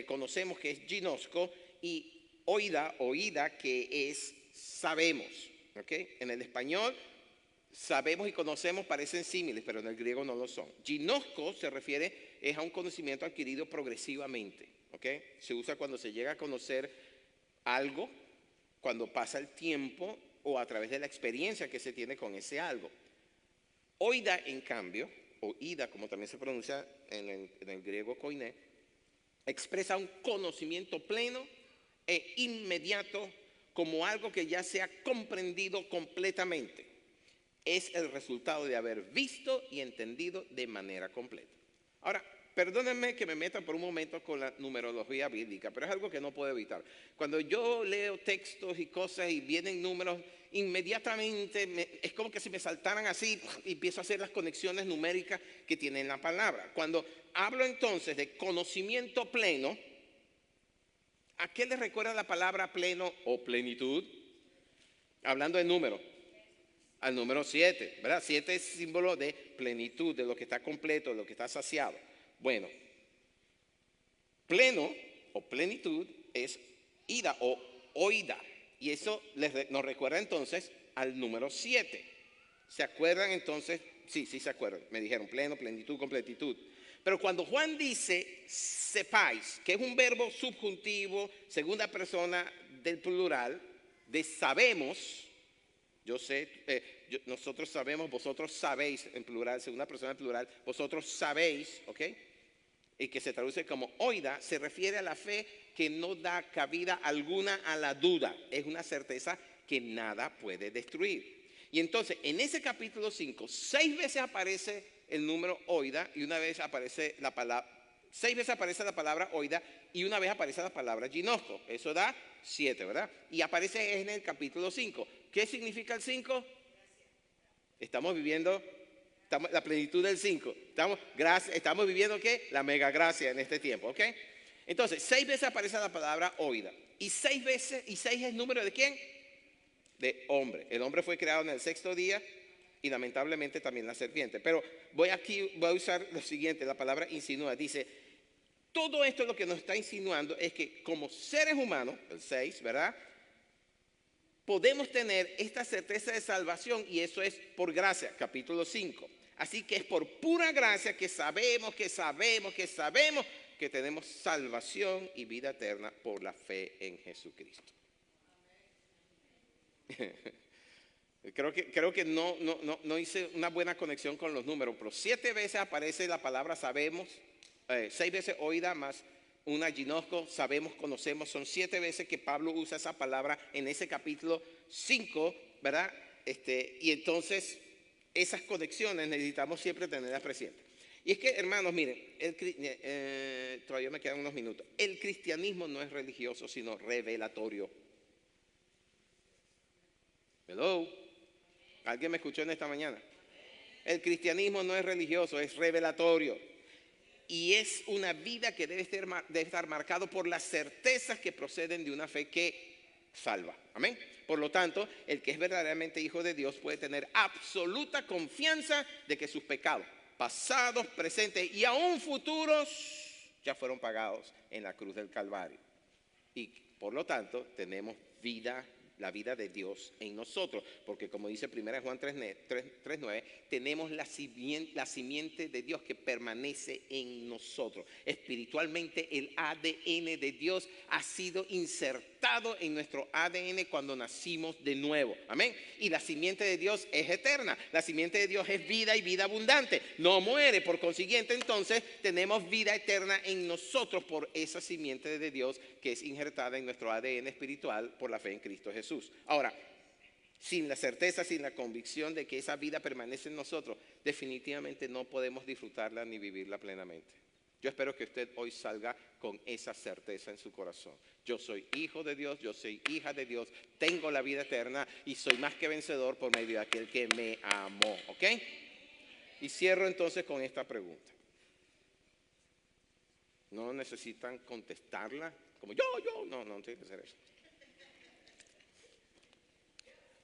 conocemos, que es ginosco, y oída, que es sabemos. En el español, sabemos y conocemos parecen símiles, pero en el griego no lo son. Ginosco se refiere a un conocimiento adquirido progresivamente. Se usa cuando se llega a conocer algo, cuando pasa el tiempo o a través de la experiencia que se tiene con ese algo. Oida, en cambio, o ida, como también se pronuncia en el griego koiné, expresa un conocimiento pleno e inmediato como algo que ya se ha comprendido completamente. Es el resultado de haber visto y entendido de manera completa. Ahora, perdónenme que me meta por un momento con la numerología bíblica, pero es algo que no puedo evitar. Cuando yo leo textos y cosas y vienen números, inmediatamente es como que si me saltaran así y empiezo a hacer las conexiones numéricas que tiene la palabra. Cuando hablo entonces de conocimiento pleno, ¿a qué le recuerda la palabra pleno o plenitud? Hablando de números. Al número 7, ¿verdad? 7 es símbolo de plenitud, de lo que está completo, de lo que está saciado. Bueno, pleno o plenitud es ida o oída. Y eso nos recuerda entonces al número 7. ¿Se acuerdan entonces? Sí se acuerdan. Me dijeron pleno, plenitud, completitud. Pero cuando Juan dice sepáis, que es un verbo subjuntivo, segunda persona del plural, de sabemos, Yo sé, nosotros sabemos, vosotros sabéis, en plural, segunda persona en plural, vosotros sabéis, ¿ok? Y que se traduce como oida, se refiere a la fe que no da cabida alguna a la duda. Es una certeza que nada puede destruir. Y entonces, en ese capítulo 5, 6 veces aparece el número oida y una vez aparece la palabra, 6 veces aparece la palabra oida y una vez aparece la palabra ginosco. Eso da 7, ¿verdad? Y aparece en el capítulo 5. ¿Qué significa el 5? Estamos viviendo la plenitud del 5. Estamos viviendo ¿qué? La mega gracia en este tiempo, ¿ok? Entonces, 6 veces aparece la palabra oida. Y 6 veces, y 6 es el número de ¿quién? De hombre. El hombre fue creado en el 6º día y lamentablemente también la serpiente. Pero voy a usar lo siguiente, la palabra insinúa. Dice, todo esto lo que nos está insinuando es que como seres humanos, el 6, ¿verdad? Podemos tener esta certeza de salvación y eso es por gracia, capítulo 5. Así que es por pura gracia que sabemos que tenemos salvación y vida eterna por la fe en Jesucristo. Creo que no hice una buena conexión con los números, pero 7 veces aparece la palabra sabemos, 6 veces oída más una ginosco, sabemos, conocemos, son 7 veces que Pablo usa esa palabra en ese capítulo 5, ¿verdad? Y entonces esas conexiones necesitamos siempre tenerlas presentes. Y es que, hermanos, miren, todavía me quedan unos minutos. El cristianismo no es religioso, sino revelatorio. Hello. ¿Alguien me escuchó en esta mañana? El cristianismo no es religioso, es revelatorio. Y es una vida que debe estar marcado por las certezas que proceden de una fe que salva. Amén. Por lo tanto, el que es verdaderamente hijo de Dios puede tener absoluta confianza de que sus pecados, pasados, presentes y aún futuros, ya fueron pagados en la cruz del Calvario. Y por lo tanto, tenemos vida, la vida de Dios en nosotros, porque como dice 1 Juan 3:9, tenemos la simiente de Dios que permanece en nosotros. Espiritualmente el ADN de Dios ha sido insertado en nuestro ADN cuando nacimos de nuevo. Amén. Y la simiente de Dios es eterna. La simiente de Dios es vida y vida abundante. No muere. Por consiguiente, entonces, tenemos vida eterna en nosotros por esa simiente de Dios que es injertada en nuestro ADN espiritual por la fe en Cristo Jesús. Ahora, sin la certeza, sin la convicción de que esa vida permanece en nosotros, definitivamente no podemos disfrutarla ni vivirla plenamente. Yo espero que usted hoy salga con esa certeza en su corazón. Yo soy hijo de Dios, yo soy hija de Dios, tengo la vida eterna y soy más que vencedor por medio de aquel que me amó. ¿Ok? Y cierro entonces con esta pregunta. No necesitan contestarla como yo, no tiene que ser eso.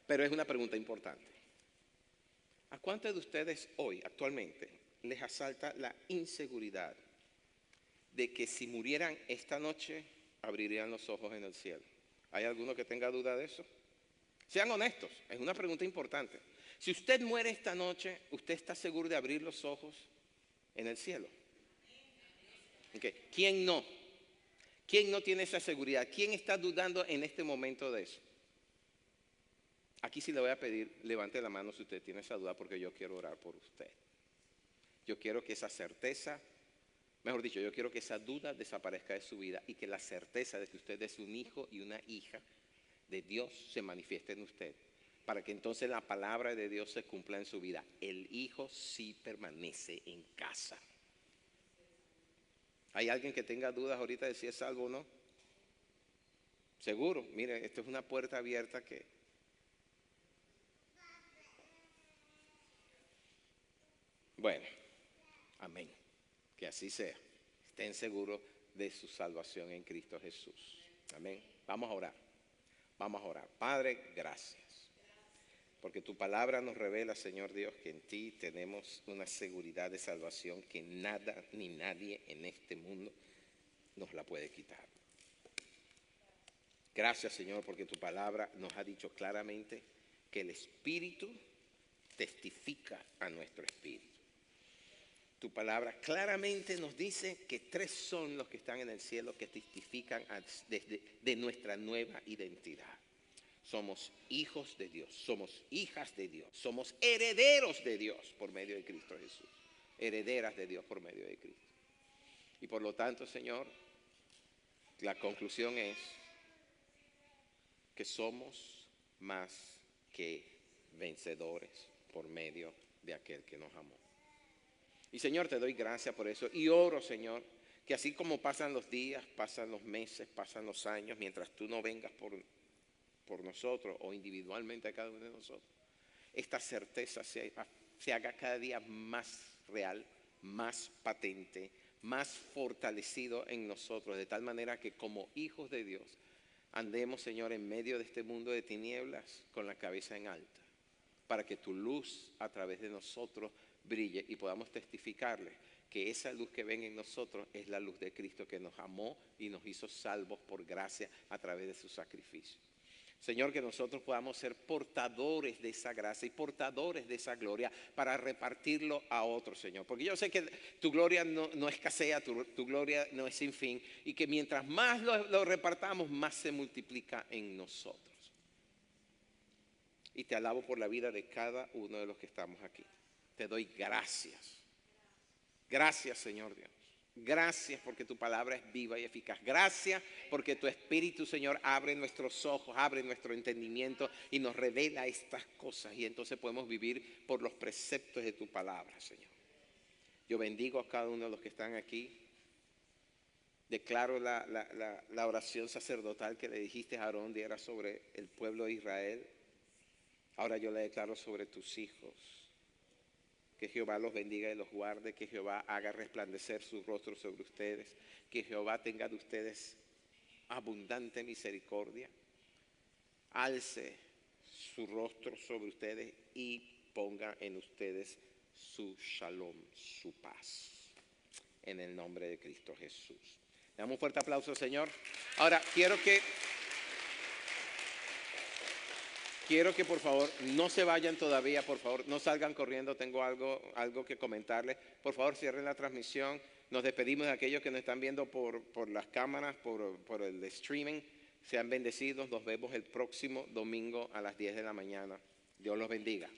Pero es una pregunta importante. ¿A cuántos de ustedes hoy, actualmente, les asalta la inseguridad de que si murieran esta noche, abrirían los ojos en el cielo? ¿Hay alguno que tenga duda de eso? Sean honestos, es una pregunta importante. Si usted muere esta noche, ¿usted está seguro de abrir los ojos en el cielo? Okay. ¿Quién no? ¿Quién no tiene esa seguridad? ¿Quién está dudando en este momento de eso? Aquí sí le voy a pedir, levante la mano si usted tiene esa duda, porque yo quiero orar por usted. Yo quiero que esa certeza, mejor dicho, yo quiero que esa duda desaparezca de su vida y que la certeza de que usted es un hijo y una hija de Dios se manifieste en usted, para que entonces la palabra de Dios se cumpla en su vida. El hijo sí permanece en casa. ¿Hay alguien que tenga dudas ahorita de si es salvo o no? Seguro, mire, esto es una puerta abierta que... Bueno, amén. Que así sea. Estén seguros de su salvación en Cristo Jesús. Amén. Vamos a orar. Vamos a orar. Padre, gracias. Porque tu palabra nos revela, Señor Dios, que en ti tenemos una seguridad de salvación que nada ni nadie en este mundo nos la puede quitar. Gracias, Señor, porque tu palabra nos ha dicho claramente que el Espíritu testifica a nuestro espíritu. Tu palabra claramente nos dice que 3 son los que están en el cielo que testifican de nuestra nueva identidad. Somos hijos de Dios, somos hijas de Dios, somos herederos de Dios por medio de Cristo Jesús. Herederas de Dios por medio de Cristo. Y por lo tanto, Señor, la conclusión es que somos más que vencedores por medio de aquel que nos amó. Y Señor, te doy gracias por eso. Y oro, Señor, que así como pasan los días, pasan los meses, pasan los años, mientras tú no vengas por nosotros o individualmente a cada uno de nosotros, esta certeza se haga cada día más real, más patente, más fortalecido en nosotros, de tal manera que como hijos de Dios andemos, Señor, en medio de este mundo de tinieblas con la cabeza en alta, para que tu luz a través de nosotros brille y podamos testificarle que esa luz que ven en nosotros es la luz de Cristo, que nos amó y nos hizo salvos por gracia a través de su sacrificio. Señor, que nosotros podamos ser portadores de esa gracia y portadores de esa gloria para repartirlo a otros, Señor. Porque yo sé que tu gloria no escasea, tu gloria no es sin fin, y que mientras más lo repartamos, más se multiplica en nosotros. Y te alabo por la vida de cada uno de los que estamos aquí. Te doy gracias. Gracias, Señor Dios. Gracias porque tu palabra es viva y eficaz. Gracias porque tu Espíritu, Señor, abre nuestros ojos, abre nuestro entendimiento y nos revela estas cosas. Y entonces podemos vivir por los preceptos de tu palabra, Señor. Yo bendigo a cada uno de los que están aquí. Declaro la oración sacerdotal que le dijiste a Aarón, era sobre el pueblo de Israel. Ahora yo le declaro sobre tus hijos. Que Jehová los bendiga y los guarde, que Jehová haga resplandecer su rostro sobre ustedes, que Jehová tenga de ustedes abundante misericordia, alce su rostro sobre ustedes y ponga en ustedes su shalom, su paz, en el nombre de Cristo Jesús. Le damos un fuerte aplauso, Señor. Ahora, quiero que por favor no se vayan todavía, por favor no salgan corriendo, tengo algo que comentarles. Por favor cierren la transmisión, nos despedimos de aquellos que nos están viendo por las cámaras, por el streaming. Sean bendecidos, nos vemos el próximo domingo a las 10 de la mañana. Dios los bendiga.